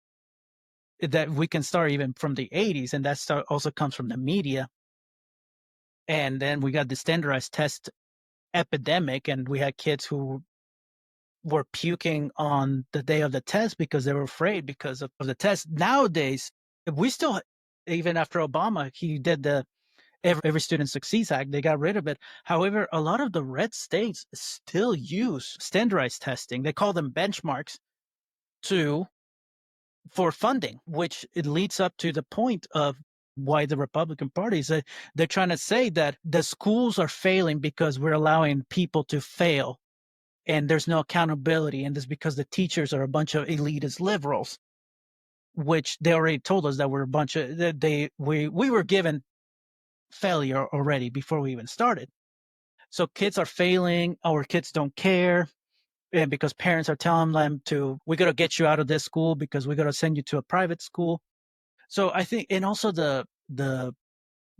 B: that we can start even from the 80s, and that also comes from the media. And then we got the standardized test epidemic, and we had kids who were puking on the day of the test because they were afraid because of the test. Nowadays, we still, even after Obama, he did the Every Student Succeeds Act, they got rid of it. However, a lot of the red states still use standardized testing. They call them benchmarks for funding, which it leads up to the point of why the Republican Party is they're trying to say that the schools are failing because we're allowing people to fail and there's no accountability, and it's because the teachers are a bunch of elitist liberals, which they already told us that we're a bunch of we were given failure already before we even started. So kids are failing, our kids don't care, and because parents are telling them we got to get you out of this school because we got to send you to a private school. So I think, and also the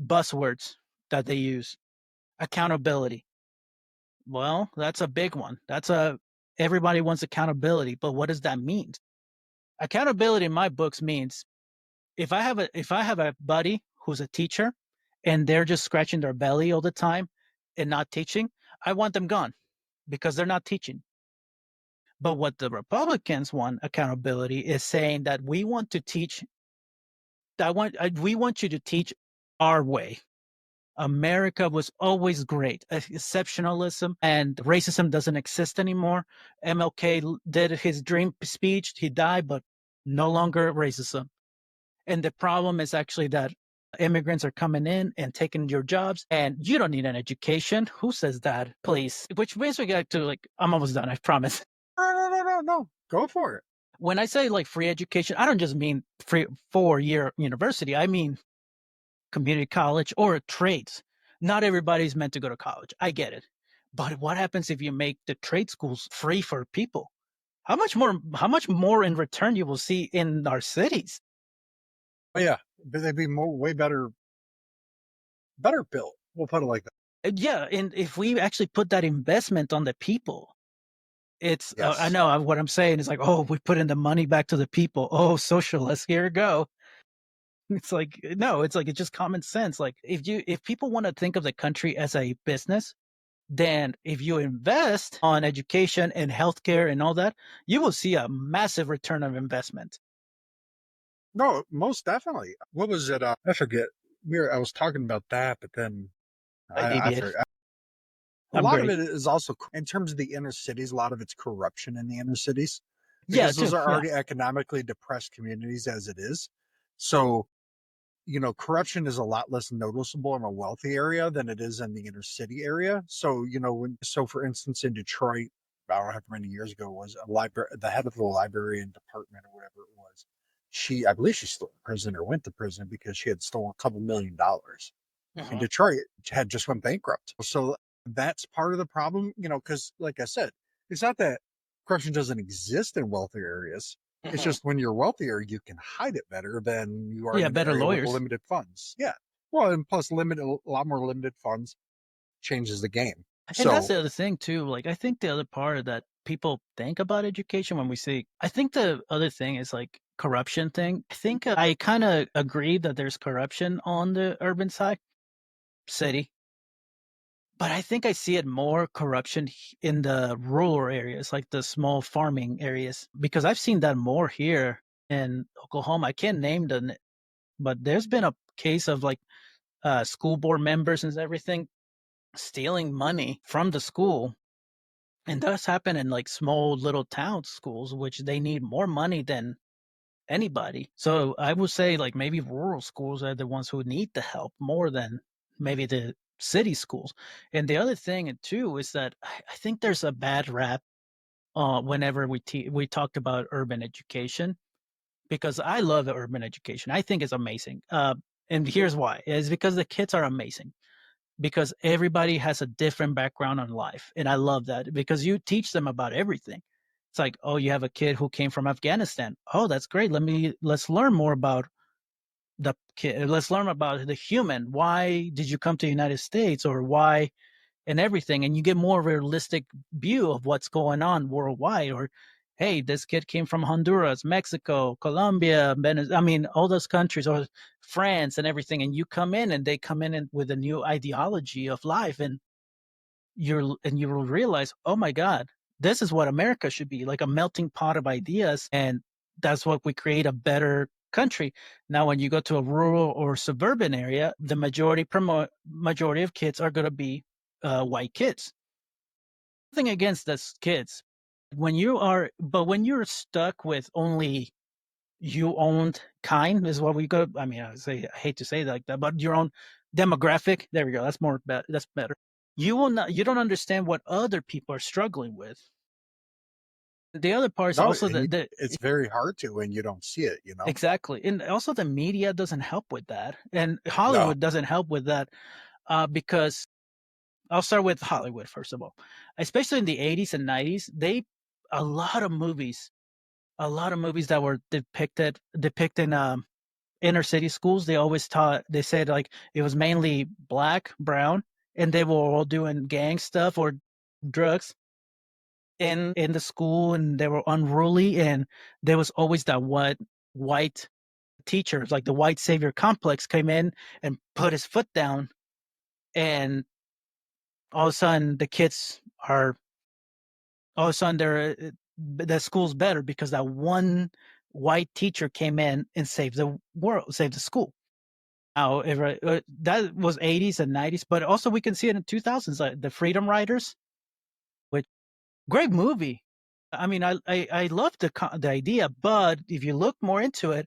B: buzzwords that they use, accountability. Well, that's a big one. Everybody wants accountability, but what does that mean? Accountability in my books means if I have a buddy who's a teacher and they're just scratching their belly all the time and not teaching, I want them gone because they're not teaching. But what the Republicans want accountability is saying that we want to teach. We want you to teach our way. America was always great. Exceptionalism and racism doesn't exist anymore. MLK did his dream speech. He died, but no longer racism. And the problem is actually that immigrants are coming in and taking your jobs, and you don't need an education. Who says that? Please. Which brings me back to I'm almost done, I promise.
A: No. Go for it.
B: When I say free education, I don't just mean free 4-year university. I mean community college or trades. Not everybody's meant to go to college. I get it. But what happens if you make the trade schools free for people? How much more in return you will see in our cities?
A: Oh, yeah, but they'd be way better built. We'll put it like that.
B: Yeah, and if we actually put that investment on the people, it's
A: Yes.
B: I know what I'm saying is we put in the money back to the people. Oh, socialists, here we go. It's no, it's just common sense. If people want to think of the country as a business, then if you invest on education and healthcare and all that, you will see a massive return of investment.
A: No, most definitely. What was it? I forget. I was talking about that, but then I forgot. A lot of it is also in terms of the inner cities. A lot of it's corruption in the inner cities because those are already economically depressed communities as it is. So, corruption is a lot less noticeable in a wealthy area than it is in the inner city area. So, for instance, in Detroit, I don't know how many years ago, was the head of the librarian department or whatever it was. I believe she's still in prison or went to prison because she had stolen a couple $1 million. And Detroit had just went bankrupt. So that's part of the problem, because like I said, it's not that corruption doesn't exist in wealthier areas. It's just when you're wealthier, you can hide it better than you are in
B: better lawyers
A: with limited funds. Yeah. Well, and plus a lot more limited funds changes the game.
B: And that's the other thing too. I think the other part that people think about education when we say, I think the other thing is corruption thing. I think I kind of agree that there's corruption on the urban side, city. But I think I see it more corruption in the rural areas, like the small farming areas, because I've seen that more here in Oklahoma. I can't name them, but there's been a case of school board members and everything stealing money from the school. And that's happened in small little town schools, which they need more money than anybody. So I would say maybe rural schools are the ones who need the help more than maybe the city schools. And the other thing too is that I think there's a bad rap whenever we talked about urban education, because I love urban education. I think it's amazing. And here's why: is because the kids are amazing, because everybody has a different background on life, and I love that because you teach them about everything. It's oh, you have a kid who came from Afghanistan. Oh, that's great. Let's learn more about the kid. Let's learn about the human. Why did you come to the United States, or why, and everything, and you get more realistic view of what's going on worldwide. Or, hey, this kid came from Honduras, Mexico, Colombia, Venezuela, I mean, all those countries, or France and everything, and you come in, and they come in with a new ideology of life, and you will realize, oh my God, this is what America should be, like a melting pot of ideas, and that's what we create a better country. Now, when you go to a rural or suburban area, the majority of kids are going to be white kids. Nothing against those kids. When you're stuck with only you owned kind, is what we go. I mean, I hate to say it like that, but your own demographic. There we go. That's better. You don't understand what other people are struggling with. The other part is
A: No,
B: also
A: and it's very hard to when you don't see it, you know?
B: exactly, and also the media doesn't help with that, and
A: No.
B: Hollywood doesn't help with that, because I'll start with Hollywood first of all. Especially in the 80s and 90s, a lot of movies, that were depicting inner city schools. They said like it was mainly black, brown, and they were all doing gang stuff or drugs in the school, and they were unruly, and there was always that white teacher, like the white savior complex, came in and put his foot down, and all of a sudden the kids are all of a sudden the school's better because that one white teacher came in and saved the world, saved the school. Now, that was 80s and 90s, but also we can see it in 2000s, like the Freedom Riders, which great movie. I mean, I love the idea, but if you look more into it,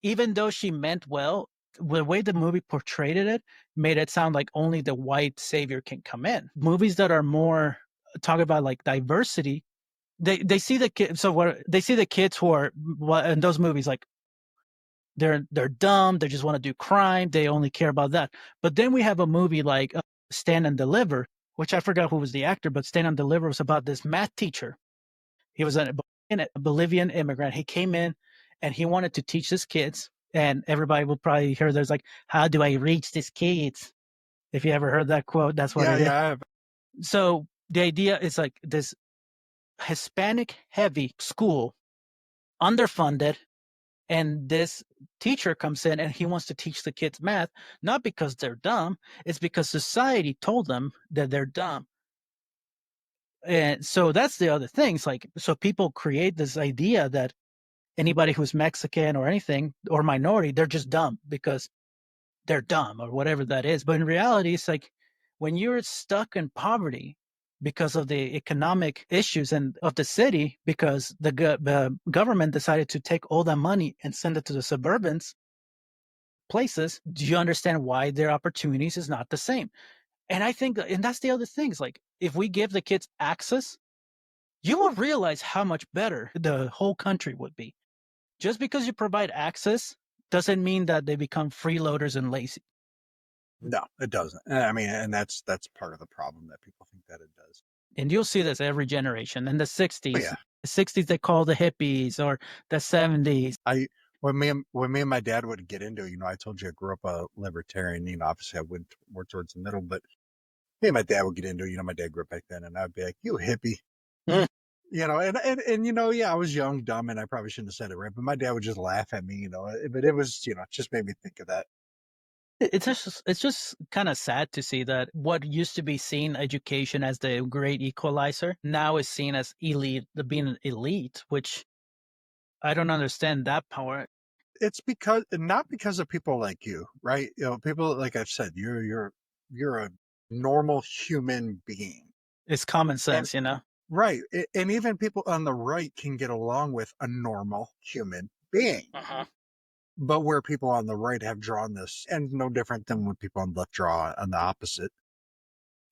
B: even though she meant well, the way the movie portrayed it made it sound like only the white savior can come in. Movies that are more talk about like diversity, they see the kids. So what they see the kids who are in those movies, like they're dumb, they just want to do crime, they only care about that. But then we have a movie like Stand and Deliver, which I forgot who was the actor, but Stand and Deliver was about this math teacher. He was a Bolivian immigrant. He came in and he wanted to teach his kids, and everybody will probably hear there's like, how do I reach these kids? If you ever heard that quote, that's what it is.
A: Yeah.
B: So the idea is like this Hispanic heavy school, underfunded, and this teacher comes in and he wants to teach the kids math, not because they're dumb, it's because society told them that they're dumb. And so that's the other thing. It's like, so people create this idea that anybody who's Mexican or anything or minority, they're just dumb because they're dumb or whatever that is. But in reality, it's like when you're stuck in poverty because of the economic issues and of the city, because the government decided to take all that money and send it to the suburbans places, do you understand why their opportunities is not the same? And I think, and that's the other thing, is like, if we give the kids access, you will realize how much better the whole country would be. Just because you provide access doesn't mean that they become freeloaders and lazy.
A: No, it doesn't. I mean, and that's part of the problem, that people think that it does.
B: And you'll see this every generation. In the 60s,
A: Oh, yeah.
B: the 60s they call the hippies, or the 70s.
A: When me and my dad would get into, I told you I grew up a libertarian, obviously I went more towards the middle, but me and my dad would get into, my dad grew up back then, and I'd be like, you hippie.
B: Mm.
A: And yeah, I was young, dumb, and I probably shouldn't have said it, right? But my dad would just laugh at me, but it was, it just made me think of that.
B: It's just kind of sad to see that what used to be seen education as the great equalizer now is seen as being an elite, which I don't understand that power.
A: It's not because of people like you, right? People, like I've said, you're a normal human being.
B: It's common sense,
A: Right. And even people on the right can get along with a normal human being.
B: Uh-huh.
A: But where people on the right have drawn this, and no different than what people on the left draw on the opposite,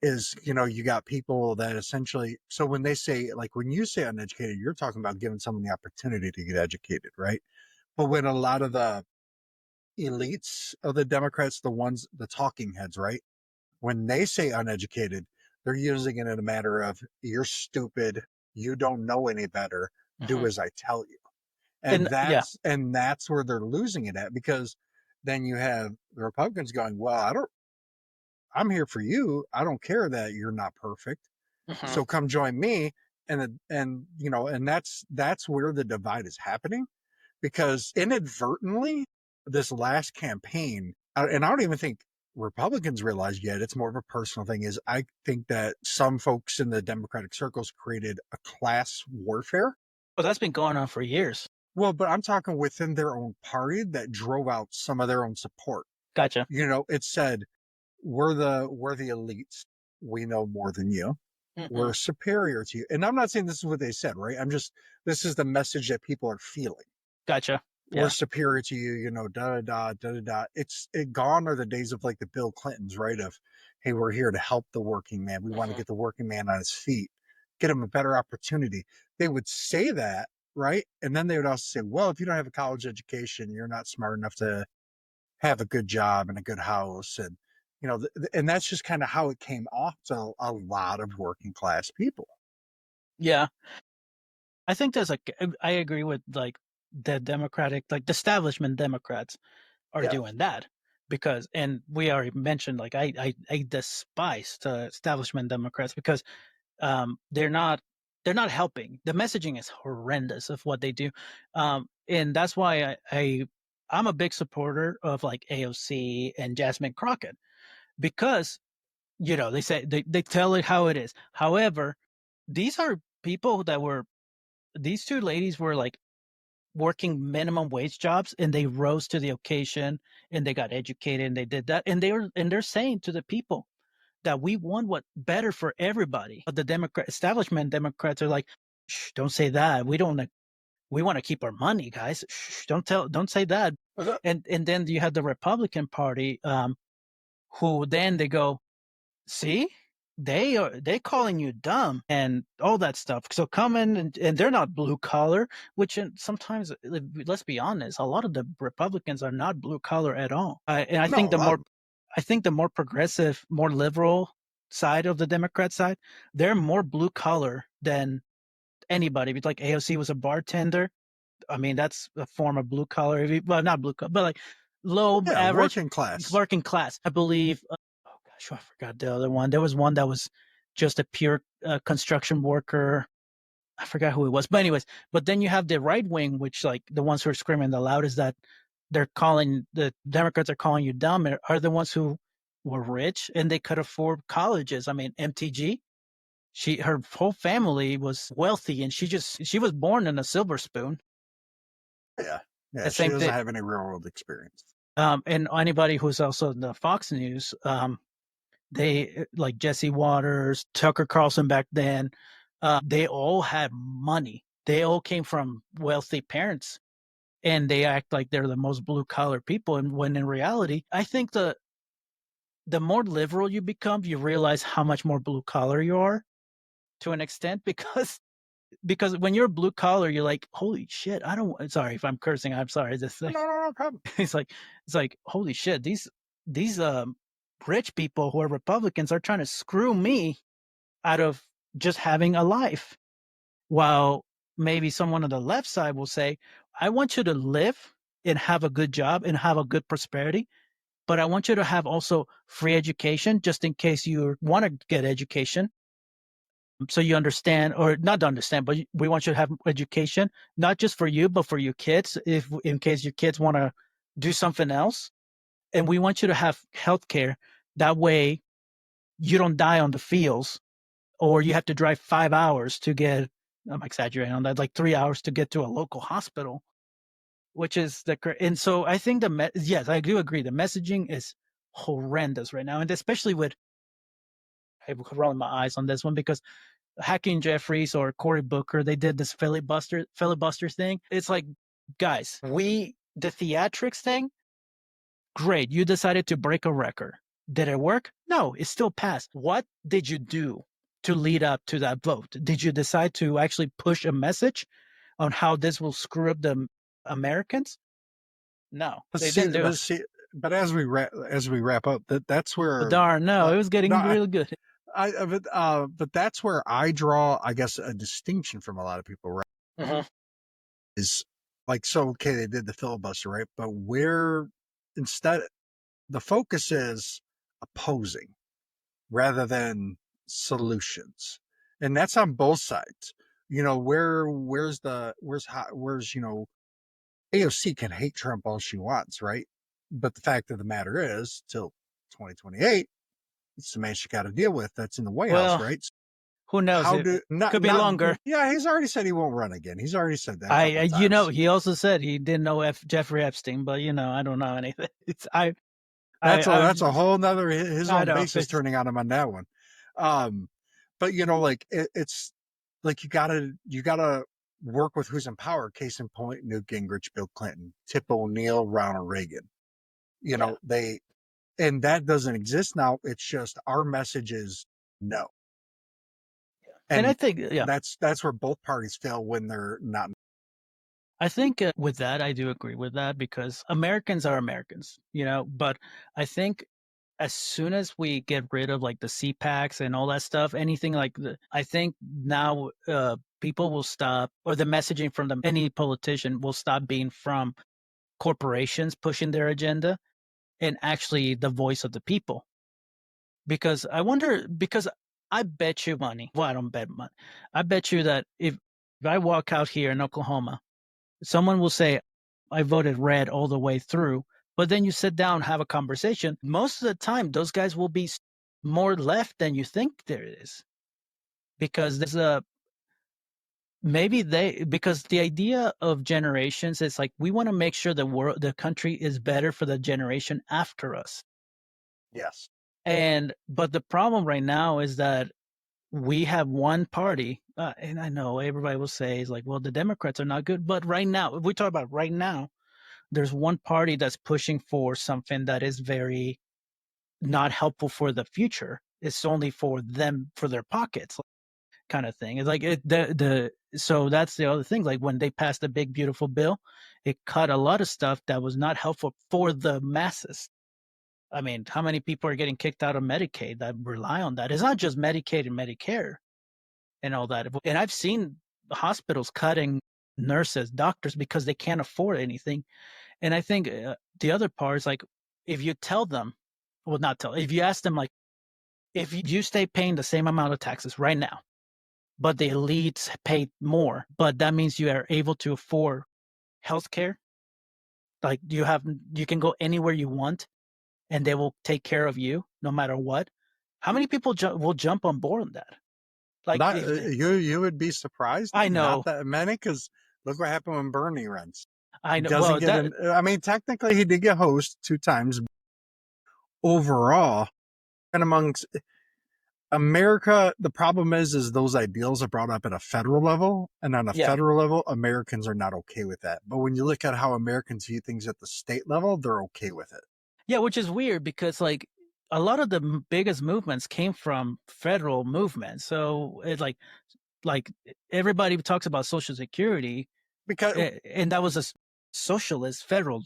A: is, you got people that essentially, so when they say, like, when you say uneducated, you're talking about giving someone the opportunity to get educated, right? But when a lot of the elites of the Democrats, the talking heads, right? When they say uneducated, they're using it in a matter of, you're stupid, you don't know any better, do as I tell you. And
B: yeah,
A: that's where they're losing it at, because then you have the Republicans going, well, I'm here for you. I don't care that you're not perfect.
B: mhm.
A: So come join me. And that's where the divide is happening, because inadvertently this last campaign, and I don't even think Republicans realize yet, it's more of a personal thing, is I think that some folks in the Democratic circles created a class warfare.
B: Well, that's been going on for years.
A: Well, but I'm talking within their own party that drove out some of their own support.
B: Gotcha.
A: It said, we're the elites. We know more than you. We're superior to you. And I'm not saying this is what they said, right? This is the message that people are feeling.
B: Gotcha.
A: We're
B: Yeah.
A: superior to you, da da da da. Gone are the days of like the Bill Clintons, right? Of, hey, we're here to help the working man. We want to get the working man on his feet, get him a better opportunity. They would say that, right? And then they would also say, well, if you don't have a college education, you're not smart enough to have a good job and a good house. And, and that's just kind of how it came off to a lot of working class people.
B: Yeah. I think I agree with like the Democratic, like the establishment Democrats are doing that because, and we already mentioned, like I despise the establishment Democrats because they're not helping. The messaging is horrendous of what they do. And that's why I'm a big supporter of like AOC and Jasmine Crockett, because they say they tell it how it is. However, these are people these two ladies were like working minimum wage jobs, and they rose to the occasion, and they got educated, and they did that, and they're saying to the people that we want what better for everybody. But the establishment Democrats are like, shh, don't say that. We want to keep our money, guys. Shh, don't say that. And then you have the Republican Party, who then they go, see, they calling you dumb and all that stuff. So come in, and they're not blue collar, which sometimes, let's be honest, a lot of the Republicans are not blue collar at all. And I think the more progressive, more liberal side of the Democrat side, they're more blue collar than anybody. It's like AOC was a bartender. I mean, that's a form of blue collar. Well, not blue collar, but like low average working class. I believe. Oh gosh, I forgot the other one. There was one that was just a pure construction worker. I forgot who it was, but anyways. But then you have the right wing, which like the ones who are screaming the loudest that the Democrats are calling you dumb, are the ones who were rich and they could afford colleges. I mean, MTG. Her whole family was wealthy, and she was born in a silver spoon.
A: Yeah, she doesn't have any real world experience.
B: And anybody who's also in the Fox News, they like Jesse Waters, Tucker Carlson back then, they all had money. They all came from wealthy parents, and they act like they're the most blue collar people. And when in reality, I think the more liberal you become, you realize how much more blue collar you are, to an extent, because when you're blue collar, you're like, holy shit, sorry if I'm cursing. I'm sorry.
A: No problem.
B: It's like, holy shit, these rich people who are Republicans are trying to screw me out of just having a life. While maybe someone on the left side will say, I want you to live and have a good job and have a good prosperity, but I want you to have also free education, just in case you want to get education. So you understand, or not to understand, but we want you to have education, not just for you, but for your kids, in case your kids want to do something else. And we want you to have healthcare. That way you don't die on the fields, or you have to drive 5 hours to get, I'm exaggerating on that, like 3 hours to get to a local hospital, which is and so I think yes, I do agree. The messaging is horrendous right now. And especially with, I'm rolling my eyes on this one, because Hakeem Jeffries or Cory Booker, they did this filibuster thing. It's like, guys, the theatrics thing, great. You decided to break a record. Did it work? No, it still passed. What did you do to lead up to that vote? Did you decide to actually push a message on how this will screw up the Americans? No, they didn't do it.
A: But as we wrap up, that's where.
B: Oh, darn, no, it was getting really good.
A: But that's where I draw, I guess, a distinction from a lot of people, right?
B: Mm-hmm.
A: Is Like, so, okay, they did the filibuster, right? But where instead the focus is opposing rather than solutions. And that's on both sides. Where's AOC can hate Trump all she wants, right? But the fact of the matter is, till 2028, it's the man she got to deal with that's in the White House,
B: Well,
A: right?
B: who knows?
A: How
B: It
A: do not
B: could be
A: not
B: longer.
A: Yeah, he's already said he won't run again. He's already said that a couple
B: I,
A: times.
B: he also said he didn't know Jeffrey Epstein, but I don't know anything.
A: That's a whole nother his
B: I
A: own
B: know.
A: basis turning on him on that one. But like it's like you gotta work with who's in power. Case in point, Newt Gingrich, Bill Clinton, Tip O'Neill, Ronald Reagan.
B: Yeah.
A: And that doesn't exist now. It's just our message is no.
B: And I
A: And
B: think,
A: that's where both parties fail when they're not.
B: I think with that, I do agree with that because Americans are Americans, but I think as soon as we get rid of like the CPACs and all that stuff, anything I think now people will stop, or the messaging from any politician will stop being from corporations pushing their agenda and actually the voice of the people. Because I bet you money. Well, I don't bet money. I bet you that if I walk out here in Oklahoma, someone will say, I voted red all the way through. But then you sit down, have a conversation. Most of the time, those guys will be more left than you think there is. Because because the idea of generations is like, we want to make sure the country is better for the generation after us.
A: Yes.
B: But the problem right now is that we have one party, and I know everybody will say is like, well, the Democrats are not good. But right now, if we talk about right now, there's one party that's pushing for something that is very not helpful for the future. It's only for them, for their pockets, kind of thing. It's like so that's the other thing. Like when they passed the big beautiful bill, it cut a lot of stuff that was not helpful for the masses. I mean, how many people are getting kicked out of Medicaid that rely on that? It's not just Medicaid and Medicare and all that. And I've seen hospitals cutting nurses, doctors because they can't afford anything. And I think the other part is like, if you tell them, well, not tell, if you ask them, like, if you stay paying the same amount of taxes right now, but the elites pay more, but that means you are able to afford healthcare. Like you can go anywhere you want and they will take care of you no matter what. How many people will jump on board on that? Like
A: You would be surprised.
B: I know.
A: Not that many, because look what happened when Bernie runs.
B: I know.
A: Doesn't I mean, technically he did get host 2 times. Overall, and amongst America, the problem is those ideals are brought up at a federal level, and on a federal level, Americans are not okay with that. But when you look at how Americans view things at the state level, they're okay with it.
B: Yeah, which is weird because like a lot of the biggest movements came from federal movements. So it's like everybody talks about Social Security
A: Because
B: and that was a socialist federal.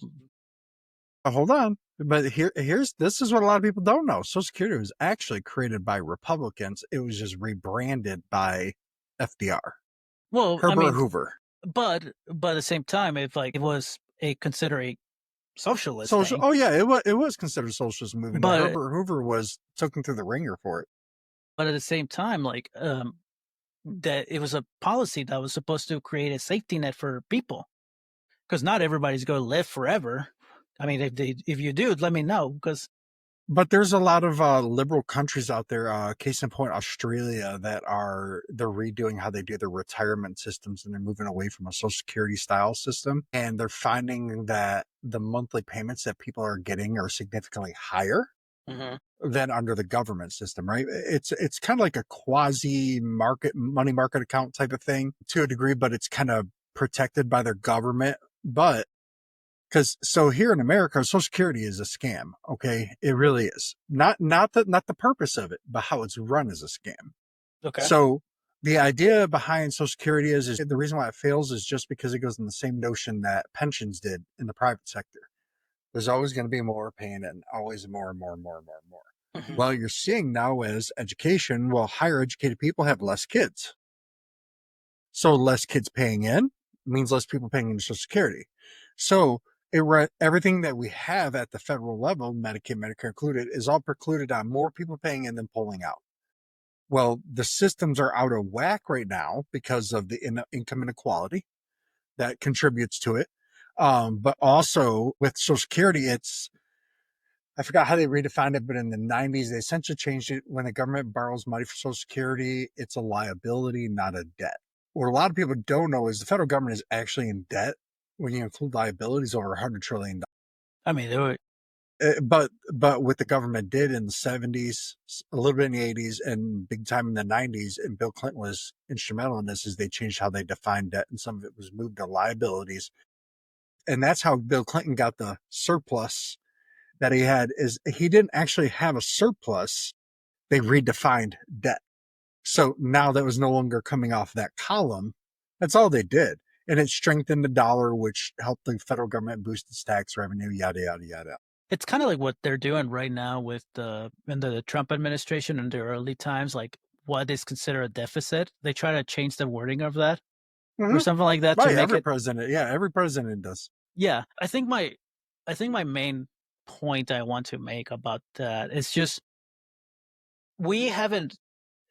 A: Hold on, but this is what a lot of people don't know. Social Security was actually created by Republicans. It was just rebranded by FDR.
B: Well,
A: Herbert Hoover.
B: But at the same time, if like it was considered a socialist thing.
A: Oh yeah, it was considered a socialist movement. But Herbert Hoover took him through the ringer for it.
B: But at the same time, like that it was a policy that was supposed to create a safety net for people, because not everybody's going to live forever. I mean, if you do, let me know, because.
A: But there's a lot of liberal countries out there, case in point, Australia, they're redoing how they do their retirement systems, and they're moving away from a Social Security style system. And they're finding that the monthly payments that people are getting are significantly higher than under the government system, right? It's kind of like a quasi money market account type of thing to a degree, but it's kind of protected by their government. But so here in America, Social Security is a scam. Okay. It really is. Not the purpose of it, but how it's run is a scam.
B: Okay.
A: So the idea behind Social Security is the reason why it fails is just because it goes in the same notion that pensions did in the private sector. There's always going to be more paying in, always more and more and more and more and more. Mm-hmm. Well, you're seeing now is education. Well, higher educated people have less kids. So less kids paying in, means less people paying into Social Security. So everything that we have at the federal level, Medicaid, Medicare included, is all precluded on more people paying in than pulling out. Well, the systems are out of whack right now because of the income inequality that contributes to it. But also with Social Security, I forgot how they redefined it, but in the 90s, they essentially changed it. When the government borrows money for Social Security, it's a liability, not a debt. What a lot of people don't know is the federal government is actually in debt when you include liabilities over $100 trillion.
B: I mean, they were,
A: But what the government did in the 70s, a little bit in the 80s, and big time in the 90s, and Bill Clinton was instrumental in this, is they changed how they defined debt, and some of it was moved to liabilities. And that's how Bill Clinton got the surplus that he had. Is he didn't actually have a surplus. They redefined debt. So now that was no longer coming off that column. That's all they did. And it strengthened the dollar, which helped the federal government boost its tax revenue, yada, yada, yada.
B: it's kind of like what they're doing right now with in the Trump administration in the early times, like what is considered a deficit. They try to change the wording of that or something like that to
A: Right,
B: make
A: every
B: it.
A: president. Yeah, every president does.
B: Yeah, I think my main point I want to make about that is just we haven't.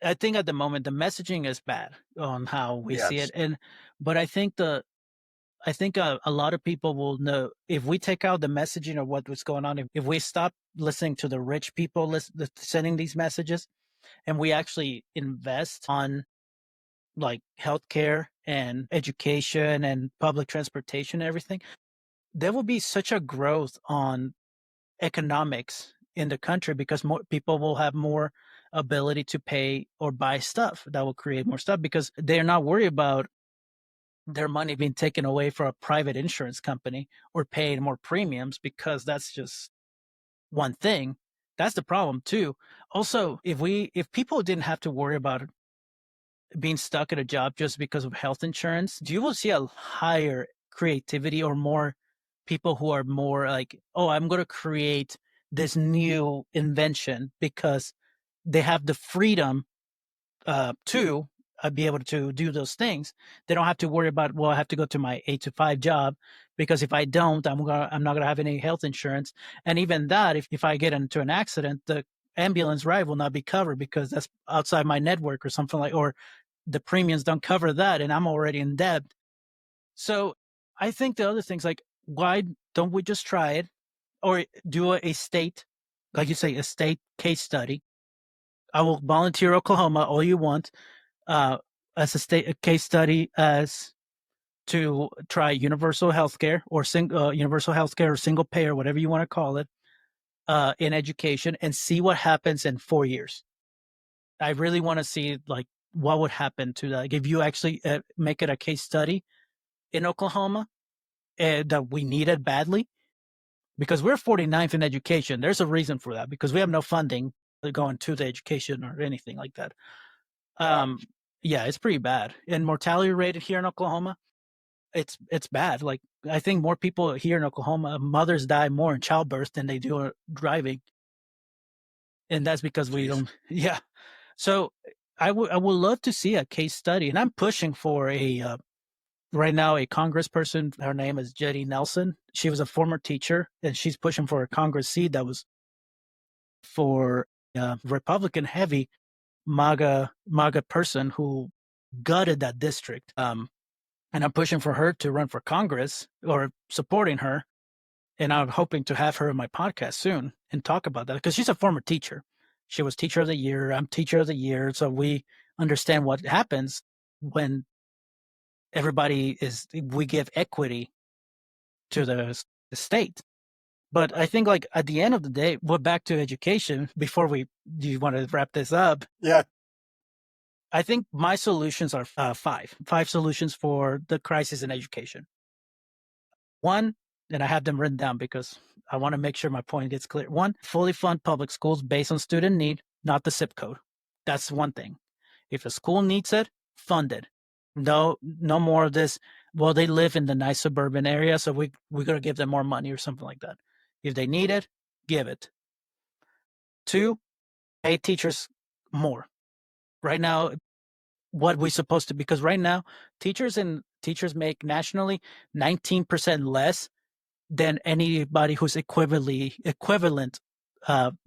B: I think at the moment the messaging is bad on how we see
A: Yes.
B: it, but I think a lot of people will know if we take out the messaging of what was going on, if we stop listening to the rich people sending these messages, and we actually invest on like healthcare and education and public transportation and everything, there will be such a growth on economics in the country because more people will have more ability to pay or buy stuff that will create more stuff because they're not worried about their money being taken away from a private insurance company or paying more premiums because that's just one thing. That's the problem too. Also, if people didn't have to worry about being stuck at a job just because of health insurance, you will see a higher creativity or more people who are more like, oh, I'm going to create this new invention because they have the freedom to be able to do those things. They don't have to worry about, well, I have to go to my 8 to 5 job because if I don't, I'm not gonna have any health insurance. And even that, if I get into an accident, the ambulance ride will not be covered because that's outside my network or something like, or the premiums don't cover that, and I'm already in debt. So I think the other things like, why don't we just try it or do a state, like you say, a state case study? I will volunteer Oklahoma all you want as a case study as to try universal healthcare or universal healthcare or single payer, whatever you want to call it, in education, and see what happens in 4 years. I really want to see like what would happen to that. Like, if you actually make it a case study in Oklahoma that we need it badly, because we're 49th in education. There's a reason for that because we have no funding going to the education or anything like that. Yeah, it's pretty bad. And mortality rate here in Oklahoma, it's bad. Like I think more people here in Oklahoma, mothers die more in childbirth than they do driving, and that's because we don't. Yeah, so I would love to see a case study, and I'm pushing for a right now a congressperson. Her name is Jetty Nelson. She was a former teacher, and she's pushing for a Congress seat that was for Republican heavy MAGA person who gutted that district. And I'm pushing for her to run for Congress or supporting her. And I'm hoping to have her in my podcast soon and talk about that because she's a former teacher. She was teacher of the year. I'm teacher of the year. So we understand what happens when we give equity to the state. But I think like at the end of the day, we're back to education before do you want to wrap this up?
A: Yeah.
B: I think my solutions are five solutions for the crisis in education. One, and I have them written down because I want to make sure my point gets clear. One, fully fund public schools based on student need, not the zip code. That's one thing. If a school needs it, fund it. No more of this. Well, they live in the nice suburban area, so we're going to give them more money or something like that. If they need it, give it. Two, pay teachers more. Right now, what we're supposed to, because right now teachers in teachers make nationally 19% less than anybody who's equivalent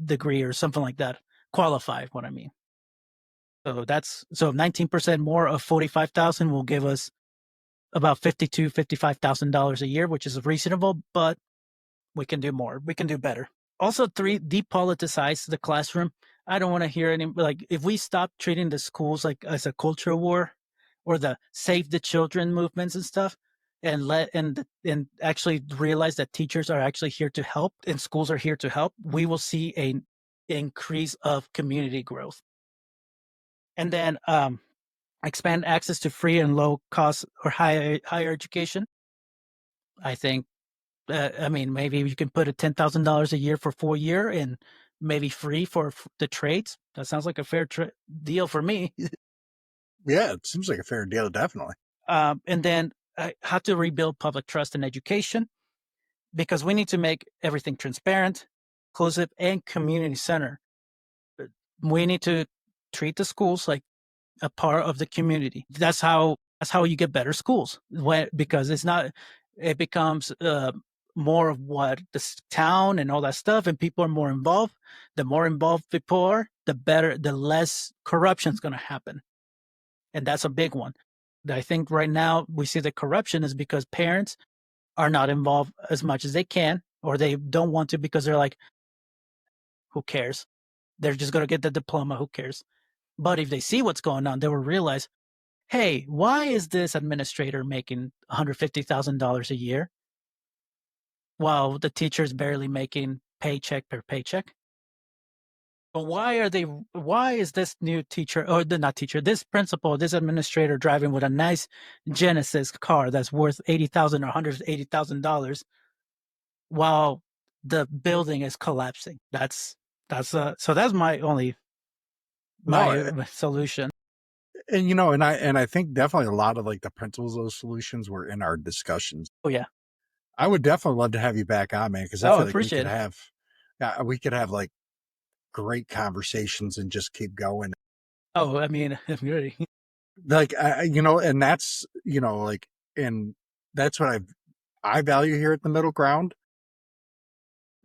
B: degree or something like that, qualified, what I mean. So 19% more of 45,000 will give us about $55,000 a year, which is reasonable, but we can do more. We can do better. Also, 3, depoliticize the classroom. I don't want to hear any, like, if we stop treating the schools like as a culture war or the save the children movements and stuff, and actually realize that teachers are actually here to help and schools are here to help, we will see an increase of community growth. And then expand access to free and low cost or higher education. I think, I mean, maybe you can put a $10,000 a year for 4 year and maybe free for the trades. That sounds like a fair deal for me.
A: Yeah, it seems like a fair deal, definitely.
B: And then how to rebuild public trust in education, because we need to make everything transparent, inclusive, and community center. We need to treat the schools like a part of the community. That's how you get better schools, because it becomes more of what the town and all that stuff, and people are more involved. The more involved people are, the better, the less corruption is going to happen. And that's a big one. I think right now we see the corruption is because parents are not involved as much as they can, or they don't want to because they're like, who cares? They're just going to get the diploma. Who cares? But if they see what's going on, they will realize, hey, why is this administrator making $150,000 a year while the teacher is barely making paycheck per paycheck? But why is this new teacher, or not teacher, this principal, this administrator driving with a nice Genesis car that's worth $80,000 or $180,000 while the building is collapsing? So that's my only solution.
A: And and I think definitely a lot of like the principles of those solutions were in our discussions.
B: Oh yeah,
A: I would definitely love to have you back on, man, because I
B: I
A: feel like
B: appreciate it.
A: we could have like great conversations and just keep going.
B: Oh, I mean, really.
A: Like and that's like, and that's what I value here at the middle ground.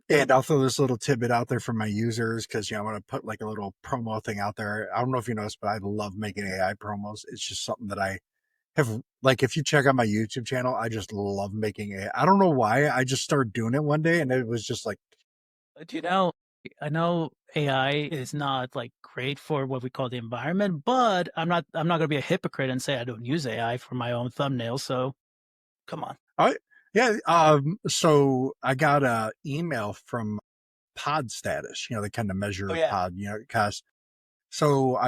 A: And I'll throw this little tidbit out there for my users, because I want to put like a little promo thing out there. I don't know if you noticed, but I love making AI promos. It's just something that I have, like, if you check out my YouTube channel, I just love making AI. I don't know why. I just started doing it one day, and it was just like,
B: Do I know AI is not like great for what we call the environment, but I'm not going to be a hypocrite and say I don't use AI for my own thumbnail. So come on.
A: yeah. So I got a email from pod status, they kind of measure pod, because so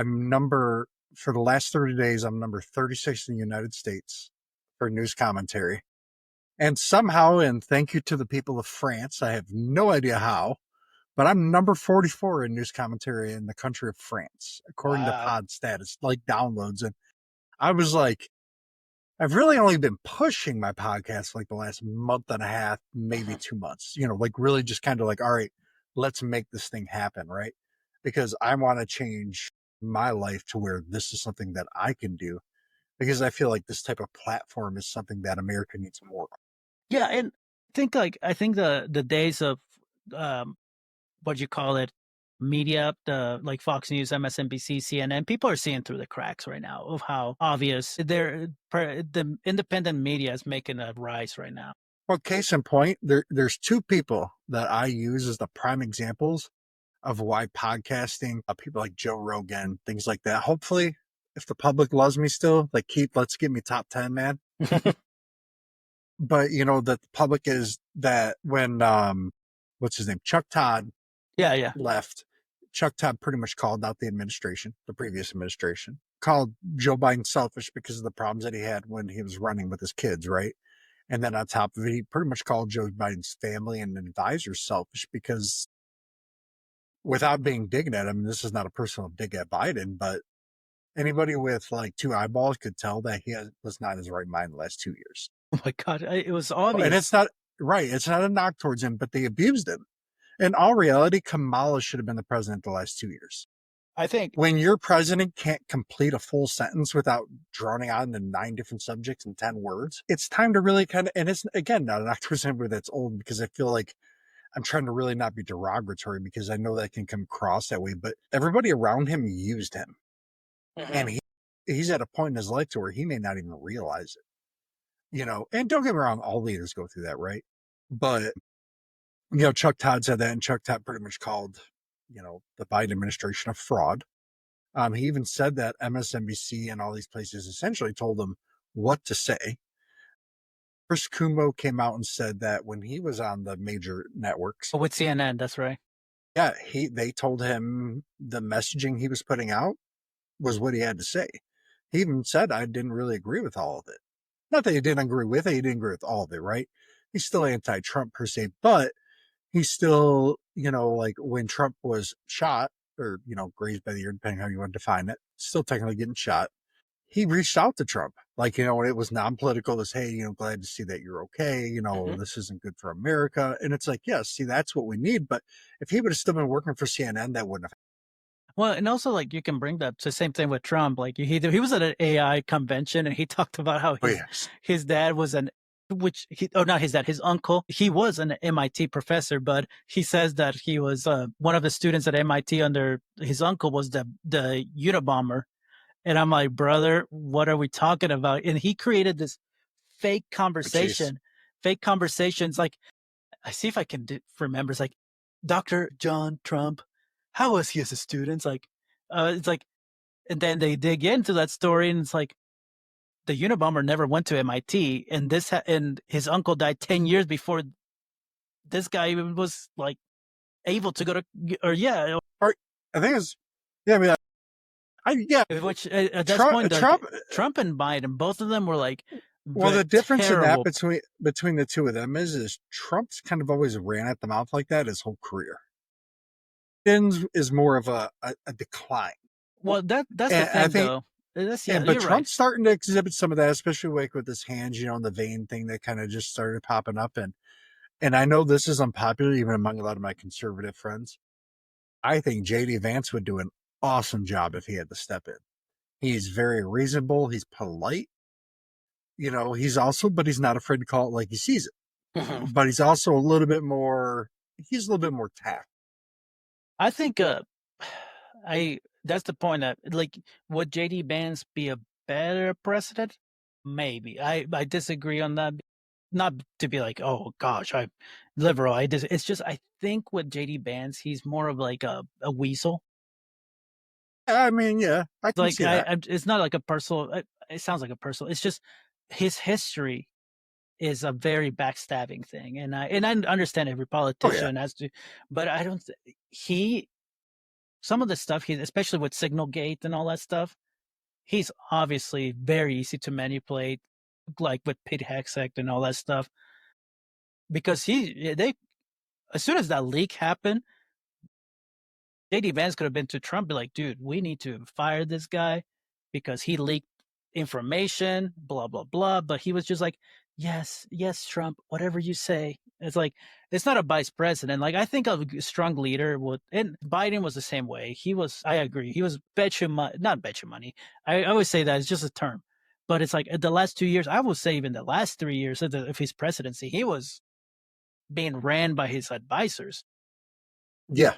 A: for the last 30 days, I'm number 36 in the United States for news commentary. And somehow, and thank you to the people of France, I have no idea how, but I'm number 44 in news commentary in the country of France, according to pod status, like downloads. And I was like, I've really only been pushing my podcast for like the last month and a half, maybe 2 months, like really just kind of like, all right, let's make this thing happen, right? Because I want to change my life to where this is something that I can do, because I feel like this type of platform is something that America needs more of.
B: Yeah, and I think the days of what you call it, media, the like Fox News, MSNBC, CNN, people are seeing through the cracks right now of how obvious the independent media is making a rise right now.
A: Well, case in point, there's 2 people that I use as the prime examples of why podcasting, people like Joe Rogan, things like that. Hopefully, if the public loves me still, like let's get me top 10, man. But the public is that when what's his name, Chuck Todd, left. Chuck Todd pretty much called out the previous administration, called Joe Biden selfish because of the problems that he had when he was running with his kids, right? And then on top of it, he pretty much called Joe Biden's family and advisors selfish because, without being digging at him, this is not a personal dig at Biden, but anybody with like 2 eyeballs could tell that he was not in his right mind the last 2 years.
B: Oh my God, it was obvious.
A: And it's not right. It's not a knock towards him, but they abused him. In all reality, Kamala should have been the president the last 2 years.
B: I think
A: when your president can't complete a full sentence without droning on into 9 different subjects in 10 words, it's time to really kind of, and it's again not an actor that's old, because I feel like I'm trying to really not be derogatory, because I know that can come across that way, but everybody around him used him. And he's at a point in his life to where he may not even realize it, and don't get me wrong, all leaders go through that, right? But, Chuck Todd said that, and Chuck Todd pretty much called, the Biden administration a fraud. He even said that MSNBC and all these places essentially told him what to say. Chris Kumbo came out and said that when he was on the major networks,
B: with CNN, that's right.
A: yeah, they told him the messaging he was putting out was what he had to say. He even said, I didn't really agree with all of it. Not that he didn't agree with it, he didn't agree with all of it, right? He's still anti-Trump per se, but he's still, like when Trump was shot, or, grazed by the ear, depending on how you want to define it, still technically getting shot. He reached out to Trump, like, when it was non-political, as, hey, glad to see that you're okay. This isn't good for America. And it's like, yeah, see, that's what we need. But if he would have still been working for CNN, that wouldn't have.
B: Well, and also, like, you can bring that to the same thing with Trump. Like, he was at an AI convention, and he talked about how his dad was not his dad, his uncle. He was an MIT professor, but he says that he was one of the students at MIT under his uncle was the Unabomber. And I'm like, brother, what are we talking about? And he created this fake conversation, fake conversations. Like, I see if I can remember. It's like, Dr. John Trump, how was he as a student? It's like, and then they dig into that story, and it's like, the Unabomber never went to MIT, and and his uncle died 10 years before this guy even was like able to go to, or yeah.
A: Or, I think it's, yeah, I mean,
B: Which at that point, Trump and Biden, both of them were like,
A: well, the difference
B: terrible.
A: in that between the two of them is Trump's kind of always ran at the mouth like that his whole career. Biden's is more of a decline.
B: Well, that's the thing, though.
A: But Trump's starting to exhibit some of that, especially like with his hands, and the vein thing that kind of just started popping up. And I know this is unpopular even among a lot of my conservative friends. I think JD Vance would do an awesome job if he had to step in. He's very reasonable. He's polite. He's also, but he's not afraid to call it like he sees it. But he's also a little bit more tact.
B: I think that's the point. That, like, would JD Vance be a better president? Maybe. I disagree on that. Not to be like, oh gosh, I'm liberal. It's just, I think with JD Vance, he's more of like a weasel.
A: I mean, yeah, I can see that.
B: It's not like a personal. It sounds like a personal. It's just his history is a very backstabbing thing, and I understand every politician has to, but I don't. Some of the stuff especially with Signalgate and all that stuff, he's obviously very easy to manipulate, like with Pete Hegseth and all that stuff, because as soon as that leak happened, JD Vance could have been to Trump, be like, dude, we need to fire this guy because he leaked information, blah, blah, blah. But he was just like, yes, Trump, whatever you say. It's like, it's not a vice president. Like, I think a strong leader would, and Biden was the same way. I agree. He was not bet you money. I always say that it's just a term. But it's like the last 2 years, I would say even the last 3 years of his presidency, he was being ran by his advisors.
A: Yeah.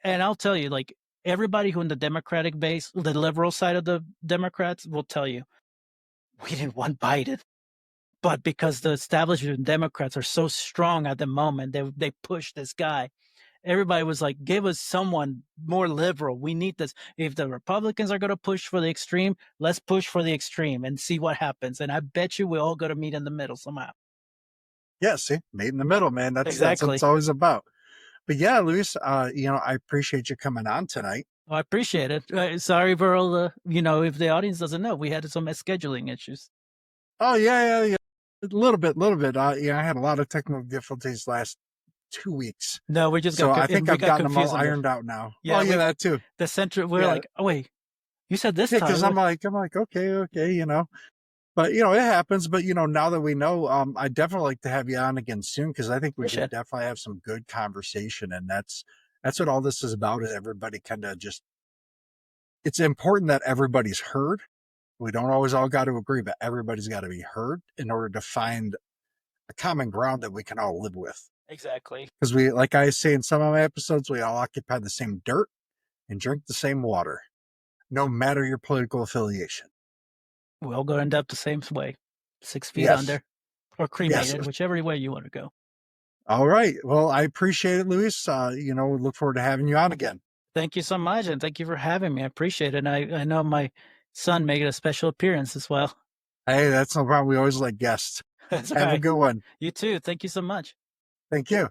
B: And I'll tell you, like, everybody who in the Democratic base, the liberal side of the Democrats, will tell you, we didn't want Biden. But because the establishment Democrats are so strong at the moment, they push this guy. Everybody was like, give us someone more liberal. We need this. If the Republicans are going to push for the extreme, let's push for the extreme and see what happens. And I bet you we're all going to meet in the middle somehow.
A: Yeah, see, meet in the middle, man. That's what it's always about. But yeah, Luis, I appreciate you coming on tonight.
B: Oh, I appreciate it. Sorry for all the, if the audience doesn't know, we had some scheduling issues.
A: Oh, yeah. A little bit. I had a lot of technical difficulties last 2 weeks.
B: No, we just
A: I think I've gotten them all ironed out now.
B: Yeah,
A: that too.
B: The center, we're like, oh, wait, you said this time.
A: Because I'm like, okay, But, it happens. But, now that we know, I'd definitely like to have you on again soon, because I think we should definitely have some good conversation. And that's, That's what all this is about, is everybody kind of just, it's important that everybody's heard. We don't always all got to agree, but everybody's got to be heard in order to find a common ground that we can all live with.
B: Exactly.
A: Because we, like I say in some of my episodes, we all occupy the same dirt and drink the same water, no matter your political affiliation.
B: We all go end up the same way, 6 feet
A: Yes.
B: under, or cremated, whichever way you want to go.
A: All right. Well, I appreciate it, Luis. We look forward to having you on again.
B: Thank you so much, and thank you for having me. I appreciate it. And I know my son made a special appearance as well.
A: Hey, that's no problem. We always like guests.
B: That's
A: Have a
B: right.
A: good one.
B: You too. Thank you so much.
A: Thank you.